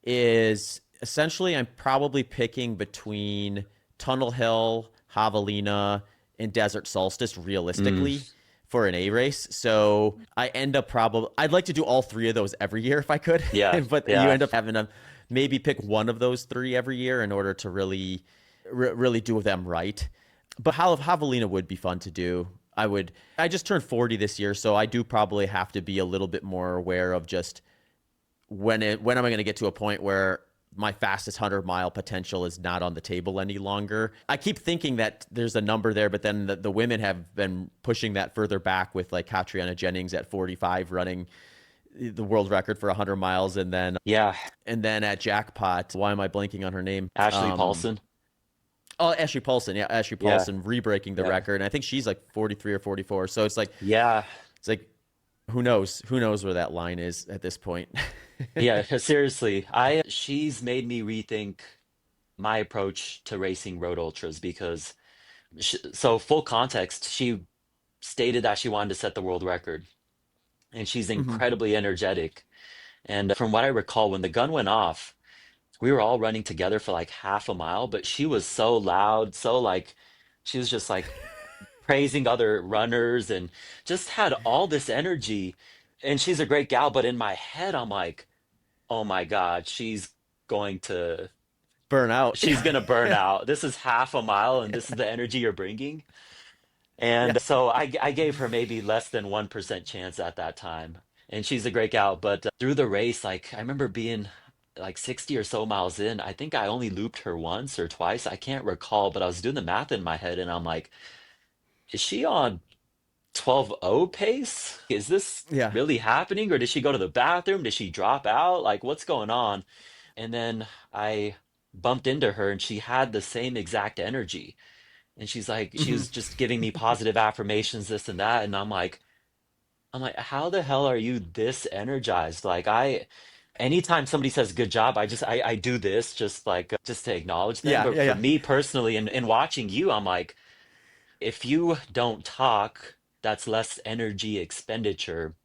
is essentially I'm probably picking between Tunnel Hill, Javelina, and Desert Solstice Mm. realistically for an A race. So I end up probably I'd like to do all three of those every year if I could, Yeah, but you yeah. end up having to maybe pick one of those three every year in order to really do them right. But Javelina would be fun to do. I just turned 40 this year, so I do probably have to be a little bit more aware of just when am I going to get to a point where my fastest 100-mile potential is not on the table any longer. I keep thinking that there's a number there, but then the women have been pushing that further back with like Katriana Jennings at 45 running the world record for 100 miles Yeah, and then at Jackpot, why am I blanking on her name? Ashley Paulson. Oh, Ashley Paulson. Yeah, Ashley Yeah, Paulson re-breaking the yeah. record. And I think she's like 43 or 44. So Yeah, it's like who knows? Who knows where that line is at this point? yeah, seriously. I She's made me rethink my approach to racing road ultras because so full context, she stated that she wanted to set the world record and she's Hmm. incredibly energetic. And from what I recall, when the gun went off, we were all running together for like half a mile, but she was so loud, so like she was just like praising other runners and just had all this energy. And she's a great gal, but in my head, I'm like, oh my God, going to Burn out. she's gonna burn out. This is half a mile and this is the energy you're bringing. Yeah. And so I gave her maybe less than 1% chance at that time. And she's a great gal. But through the race, like I remember being like 60 or so miles in, I think I only looped her once or twice. I can't recall, but I was doing the math in my head and I'm like, is she on 12:0 pace? Is this Yeah. really happening? Or did she go to the bathroom? Did she drop out? Like, what's going on? And then I bumped into her and she had the same exact energy. And she Hmm. was just giving me positive affirmations, this and that. And I'm like, how the hell are you this energized? Anytime somebody says good job, I do this just just to acknowledge them. Yeah, But yeah, for yeah. me personally, and watching you, I'm like, if you don't talk, that's less energy expenditure.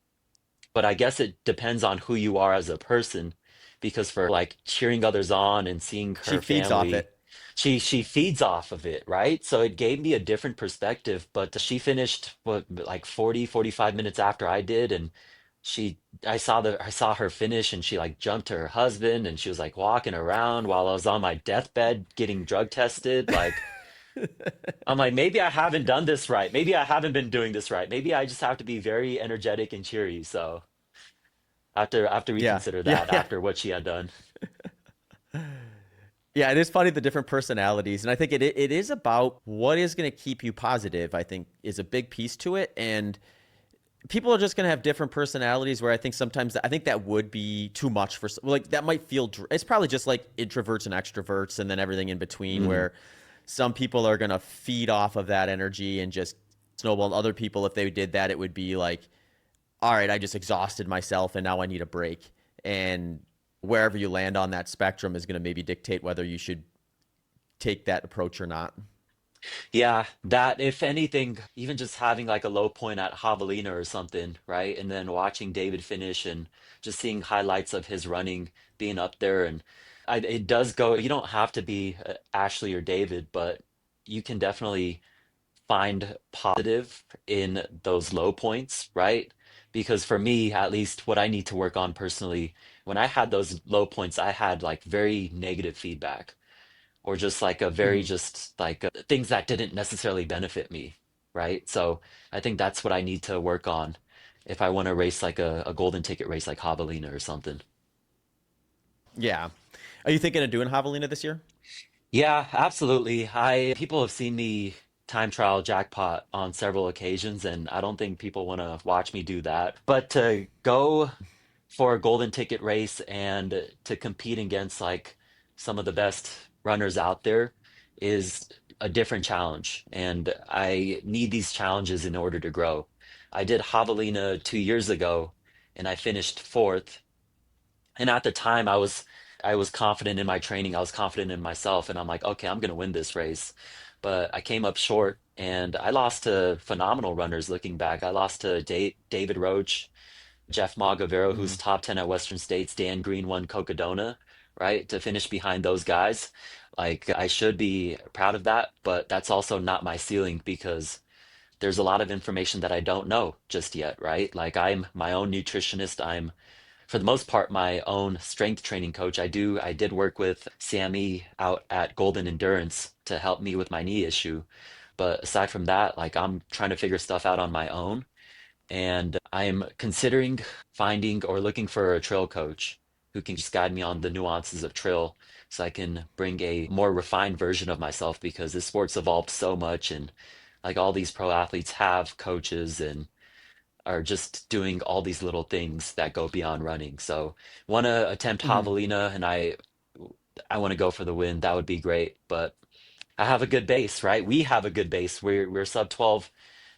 But I guess it depends on who you are as a person, because for like cheering others on and seeing She her feeds off family, it. she feeds off of it, right? So it gave me a different perspective. But she finished what, like 40, 45 minutes after I did, and I saw her finish, and she like jumped to her husband, and she was like walking around while I was on my deathbed getting drug tested. Like, I'm like, maybe I haven't done this right. Maybe I haven't been doing this right. Maybe I just have to be very energetic and cheery. So I have to Yeah, reconsider yeah, that yeah. after what she had done. Yeah, it is funny the different personalities, and I think it is about what is going to keep you positive. I think is a big piece to it, and people are just going to have different personalities. Where I think sometimes I think that would be too much for like that might feel. It's probably just like introverts and extroverts, and then everything in between. Mm. Where some people are going to feed off of that energy and just snowball. And other people, if they did that, it would be like, all right, I just exhausted myself and now I need a break. And wherever you land on that spectrum is going to maybe dictate whether you should take that approach or not. Yeah, that if anything, even just having like a low point at Javelina or something, right? And then watching David finish and just seeing highlights of his running being up there. And it does go, you don't have to be Ashley or David, but you can definitely find positive in those low points, right? Because for me, at least what I need to work on personally, when I had those low points, I had like very negative feedback, or just like a very Mm-hmm. just like things that didn't necessarily benefit me, right? So I think that's what I need to work on if I want to race like a golden ticket race like Javelina or something. Yeah. Are you thinking of doing Javelina this year? Yeah, absolutely. I People have seen me time trial jackpot on several occasions, and I don't think people want to watch me do that. But to go for a golden ticket race and to compete against like some of the best runners out there is a different challenge. And I need these challenges in order to grow. I did Javelina 2 years ago and I finished fourth. And at the time I was confident in my training, I was confident in myself, and I'm like, okay, I'm gonna win this race. But I came up short and I lost to phenomenal runners looking back. I lost to David Roach, Jeff Magavero, Mm-hmm. who's top 10 at Western States, Dan Green won Cocodona, right? To finish behind those guys. Like, I should be proud of that, but that's also not my ceiling because there's a lot of information that I don't know just yet, right? Like, I'm my own nutritionist. I'm, for the most part, my own strength training coach. I did work with Sammy out at Golden Endurance to help me with my knee issue. But aside from that, like, I'm trying to figure stuff out on my own. And I'm considering finding or looking for a trail coach who can just guide me on the nuances of trail so I can bring a more refined version of myself, because this sport's evolved so much, and like all these pro athletes have coaches and are just doing all these little things that go beyond running. So want to attempt Mm-hmm. javelina, and I want to go for the win. That would be great, but I have a good base, right? We have a good base. We're sub 12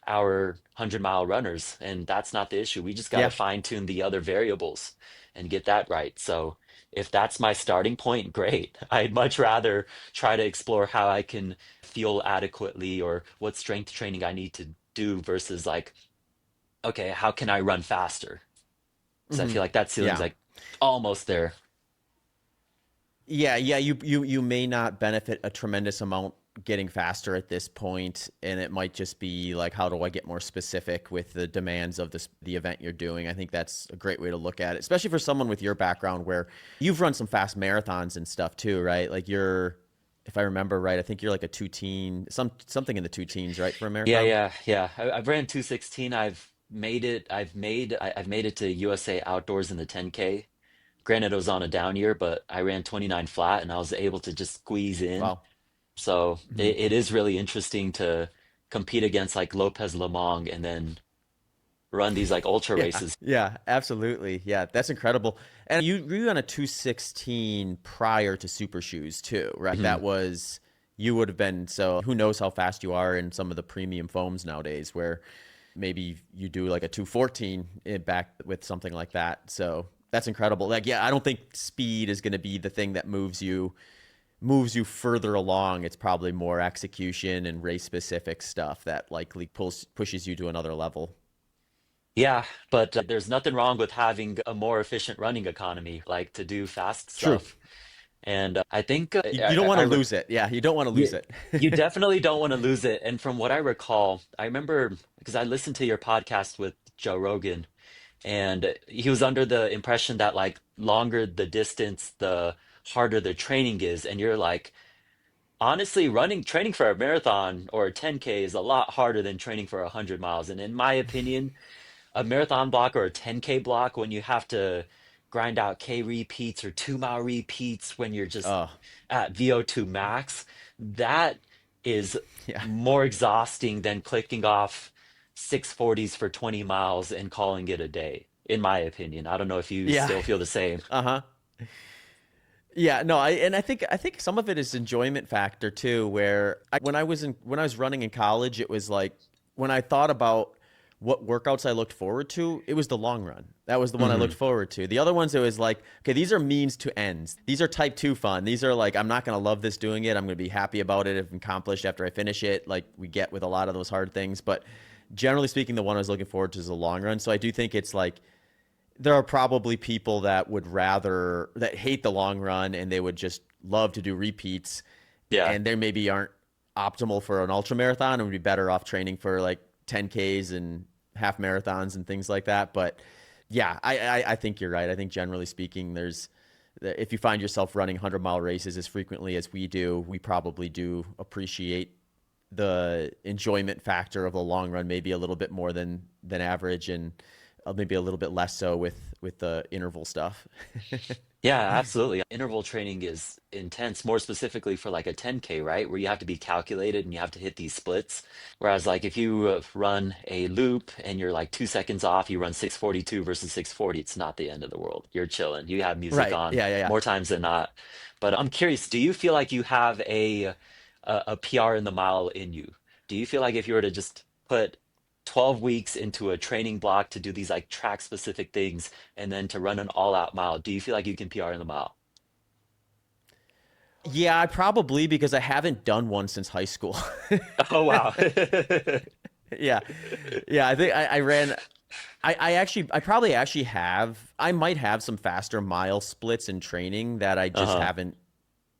hour 100-mile runners, and that's not the issue. We just got to Yeah. fine tune the other variables and get that right. So if that's my starting point, great. I'd much rather try to explore how I can feel adequately or what strength training I need to do versus like, okay, how can I run faster? Because I Mm-hmm. feel like that ceiling's Yeah. like almost there. Yeah, yeah, you may not benefit a tremendous amount getting faster at this point, and it might just be like, how do I get more specific with the demands of the event you're doing? I think that's a great way to look at it, especially for someone with your background where you've run some fast marathons and stuff too, right? Like you're, if I remember right, I think you're like a two teen, something in the two teens, right, for a Yeah, marathon? yeah, yeah. I've ran 216. I've made it to USA Outdoors in the 10K. Granted, it was on a down year, but I ran 29 flat and I was able to just squeeze in. Wow. So Mhm. it is really interesting to compete against like Lopez Lemong and then run these like ultra Yeah, races. yeah, absolutely. Yeah, that's incredible. And you ran a 216 prior to Super Shoes too, right? Mhm. That was you would have been so who knows how fast you are in some of the premium foams nowadays where maybe you do like a 214 back with something like that. So that's incredible. Like yeah, I don't think speed is going to be the thing that moves you further along. It's probably more execution and race specific stuff that likely pushes you to another level. Yeah, but there's nothing wrong with having a more efficient running economy, like to do fast True. stuff. And I think You don't want to lose it. Yeah, you don't want to lose you, it. you definitely don't want to lose it. And from what I recall, I remember because I listened to your podcast with Joe Rogan, and he was under the impression that like longer the distance, the harder the training is. And you're like, honestly, training for a marathon or a 10K is a lot harder than training for 100 miles. And in my opinion, a marathon block or a 10K block when you have to grind out K repeats or 2 mile repeats when you're just Oh, at VO2 max, that is yeah. more exhausting than clicking off 640s for 20 miles and calling it a day, in my opinion. I don't know if you Yeah. still feel the same. Uh-huh. Yeah, no, I think some of it is enjoyment factor too, where when I was running in college, it was like when I thought about what workouts I looked forward to, it was the long run. That was the one I looked Hmm. forward to. The other ones, it was like, okay, these are means to ends. These are type 2 fun. These are like, I'm not going to love this doing it. I'm going to be happy about it if accomplished after I finish it, like we get with a lot of those hard things. But generally speaking, the one I was looking forward to is the long run. So I do think it's like, there are probably people that would rather that hate the long run and they would just love to do repeats Yeah. and they maybe aren't optimal for an ultra marathon and would be better off training for like 10Ks and half marathons and things like that. But yeah, I think you're right. I think generally speaking, there's if you find yourself running 100-mile races as frequently as we do, we probably do appreciate the enjoyment factor of the long run maybe a little bit more than average, and maybe a little bit less so with the interval stuff. Yeah, absolutely. Interval training is intense, more specifically for like a 10K, right? Where you have to be calculated and you have to hit these splits. Whereas, like, if you run a loop and you're like 2 seconds off, you run 642 versus 640, it's not the end of the world. You're chilling. You have music Right. on Yeah, yeah, yeah. more times than not. But I'm curious, do you feel like you have a PR in the mile in you? Do you feel like if you were to just put 12 weeks into a training block to do these like track specific things and then to run an all out mile, do you feel like you can PR in the mile? Yeah, I probably because I haven't done one since high school. Oh, wow. Yeah. Yeah, I think I ran I probably actually have I might have some faster mile splits in training that I just Uh-huh. haven't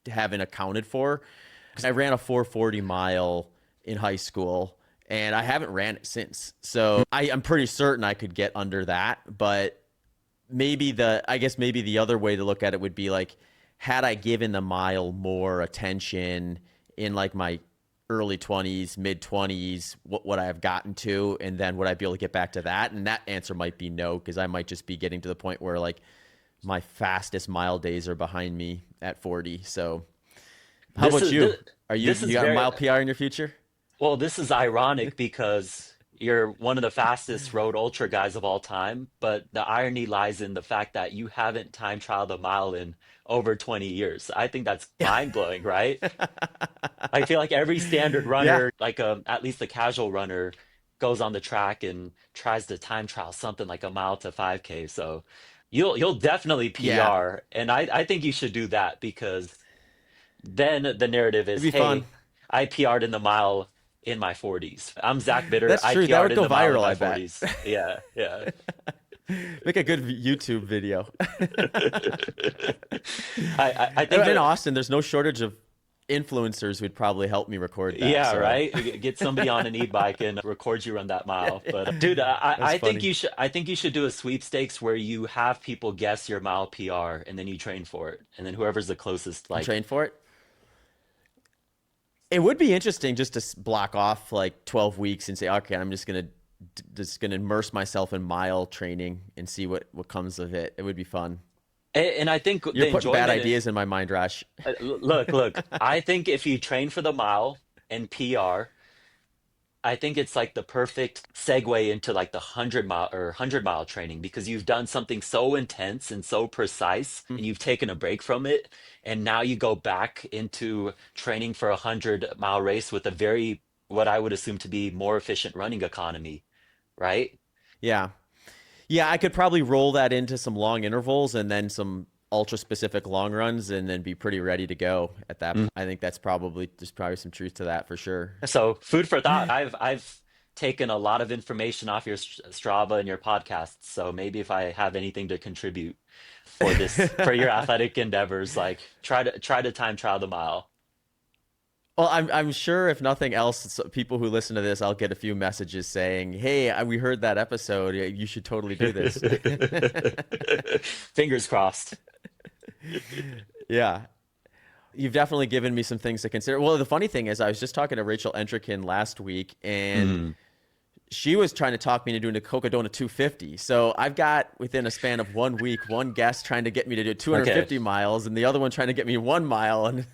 accounted for because I ran a 440 mile in high school and I haven't ran it since. So I'm pretty certain I could get under that, but I guess maybe the other way to look at it would be like, had I given the mile more attention in like my early 20s, mid 20s, what would I have gotten to? And then would I be able to get back to that? And that answer might be no, because I might just be getting to the point where like my fastest mile days are behind me at 40. So how This about is you? this, You this you is got a very mile PR in your future? well, this is ironic because you're one of the fastest road ultra guys of all time, but the irony lies in the fact that you haven't time trialed a mile in over 20 years. I think that's Yeah. mind blowing, right? I feel like every standard Yeah. runner, like at least a casual runner, goes on the track and tries to time trial something like a mile to 5K. So you'll definitely Yeah. PR, and I think you should do that because then the narrative It'd is, be fun. hey, I PR'd in the mile in my 40s. I'm Zach Bitter. That's I true. That PR'd would in go the mile in viral, my I bet. 40s. Yeah, yeah. Make a good YouTube video. I think In that Austin, there's no shortage of influencers who'd probably help me record that. yeah, So right. Get somebody on an e-bike and record you run that mile. But dude, that's I think funny. you should do a sweepstakes where you have people guess your mile PR and then you train for it. And then whoever's the closest, And like, train for it. It would be interesting just to block off like 12 weeks and say, okay, I'm just gonna immerse myself in mile training and see what comes of it. It would be fun. And I think You're the putting bad enjoyment, ideas in my mind, Raj. look, I think if you train for the mile and PR, I think it's like the perfect segue into like the 100 mile or 100 mile training because you've done something so intense and so precise and you've taken a break from it. And now you go back into training for a 100 mile race with a very, what I would assume to be more efficient running economy, right? Yeah. Yeah, I could probably roll that into some long intervals and then some ultra specific long runs and then be pretty ready to go at that. I think there's probably some truth to that for sure. So food for thought. I've taken a lot of information off your Strava and your podcasts. So maybe if I have anything to contribute for this for your athletic endeavors, like try to time trial the mile. Well, I'm sure if nothing else, people who listen to this, I'll get a few messages saying, "Hey, we heard that episode. You should totally do this." Fingers crossed. Yeah. You've definitely given me some things to consider. Well, the funny thing is, I was just talking to Rachel Entrekin last week, and Mm, she was trying to talk me into doing a Cocodona 250. So I've got within a span of 1 week, one guest trying to get me to do okay. 250 miles, and the other one trying to get me 1 mile. And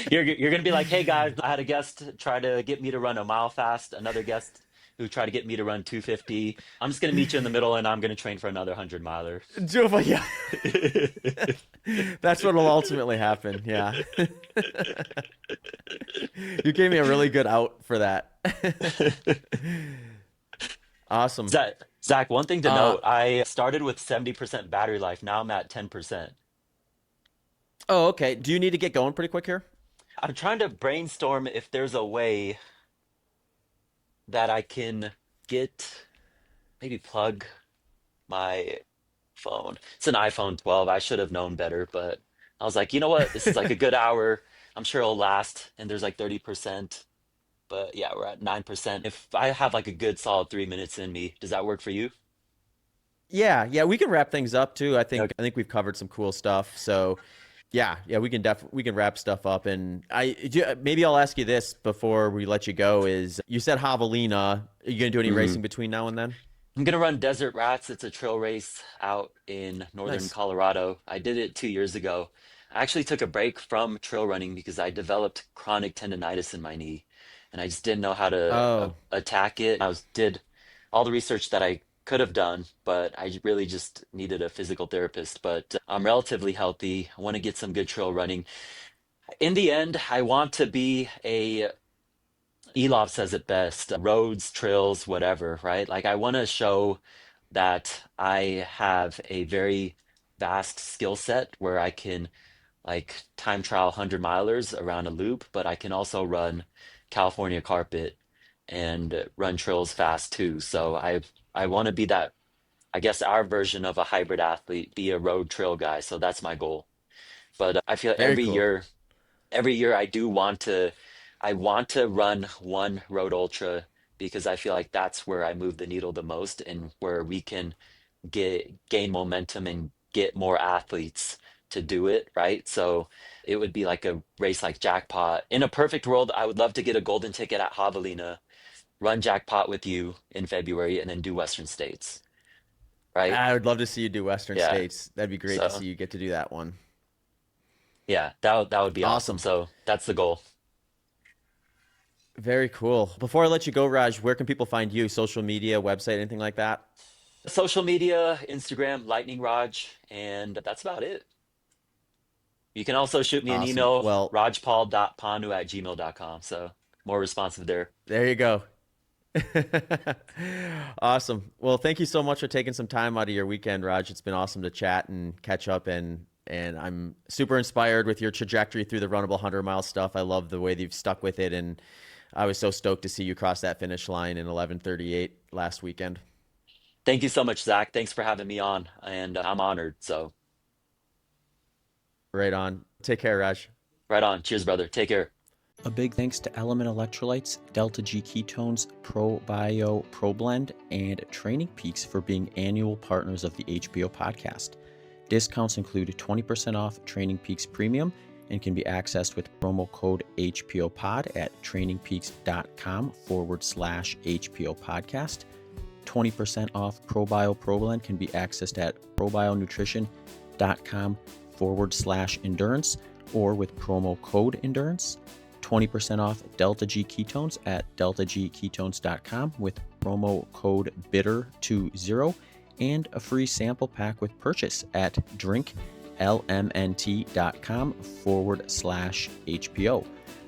You're gonna be like, hey guys, I had a guest try to get me to run a mile fast, another guest who tried to get me to run 250. I'm just gonna meet you in the middle and I'm gonna train for another 100 miler. yeah, that's what will ultimately happen. Yeah, you gave me a really good out for that. Awesome. Zach, one thing to Uh, note, I started with 70% battery life. Now I'm at 10%. oh, okay. Do you need to get going pretty quick here? I'm trying to brainstorm if there's a way that I can get maybe plug my phone. It's an iPhone 12. I should have known better, but I was like, you know what? This is like a good hour. I'm sure it'll last. And there's like 30%. But yeah, we're at 9%. If I have like a good solid 3 minutes in me, does that work for you? Yeah, we can wrap things up too. I think Okay. I think we've covered some cool stuff. So yeah, we can wrap stuff up. And maybe I'll ask you this before we let you go: is you said Javelina? Are you gonna do any Mhm. racing between now and then? I'm gonna run Desert Rats. It's a trail race out in northern Nice. Colorado. I did it 2 years ago. I actually took a break from trail running because I developed chronic tendonitis in my knee, and I just didn't know how to Oh, attack it. Did all the research that I could have done, but I really just needed a physical therapist. But I'm relatively healthy. I want to get some good trail running. In the end, I want to be a Elov says it best, roads, trails, whatever, right? Like I want to show that I have a very vast skill set where I can like time trial 100 milers around a loop, but I can also run California carpet and run trails fast too. So I want to be that, I guess our version of a hybrid athlete, be a road trail guy. So that's my goal. But I feel very cool. every year I want to run one road ultra because I feel like that's where I move the needle the most and where we can gain momentum and get more athletes to do it, right? So it would be like a race like Jackpot. In a perfect world, I would love to get a golden ticket at Javelina, run Jackpot with you in February, and then do Western States, right? I would love to see you do Western Yeah. States. That'd be great to So see you get to do that one. yeah, that would be awesome. Awesome. So that's the goal. Very cool. Before I let you go, Raj, where can people find you? Social media, website, anything like that? Social media, Instagram, Lightning Raj, and that's about it. You can also shoot me an Awesome. email, Well, rajpaul.panu@gmail.com. So more responsive there. there you go. Awesome. Well, thank you so much for taking some time out of your weekend, Raj. It's been awesome to chat and catch up, and I'm super inspired with your trajectory through the runnable 100-mile stuff. I love the way that you've stuck with it, and I was so stoked to see you cross that finish line in 11:38 last weekend. Thank you so much, Zach. Thanks for having me on, and I'm honored. So Right on. Take care, Raj. right on. Cheers, brother. Take care. A big thanks to Element Electrolytes, Delta G Ketones, ProBio ProBlend, and Training Peaks for being annual partners of the HPO podcast. Discounts include 20% off Training Peaks Premium and can be accessed with promo code HPOPod at trainingpeaks.com/HPO podcast. 20% off ProBio Provolend can be accessed at probionutrition.com/endurance or with promo code endurance. 20% off Delta G ketones at deltagketones.com with promo code BITTER20 and a free sample pack with purchase at drinklmnt.com/HPO.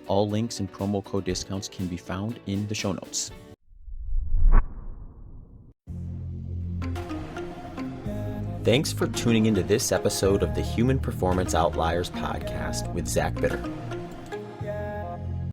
All links and promo code discounts can be found in the show notes. Thanks for tuning into this episode of the Human Performance Outliers podcast with Zach Bitter.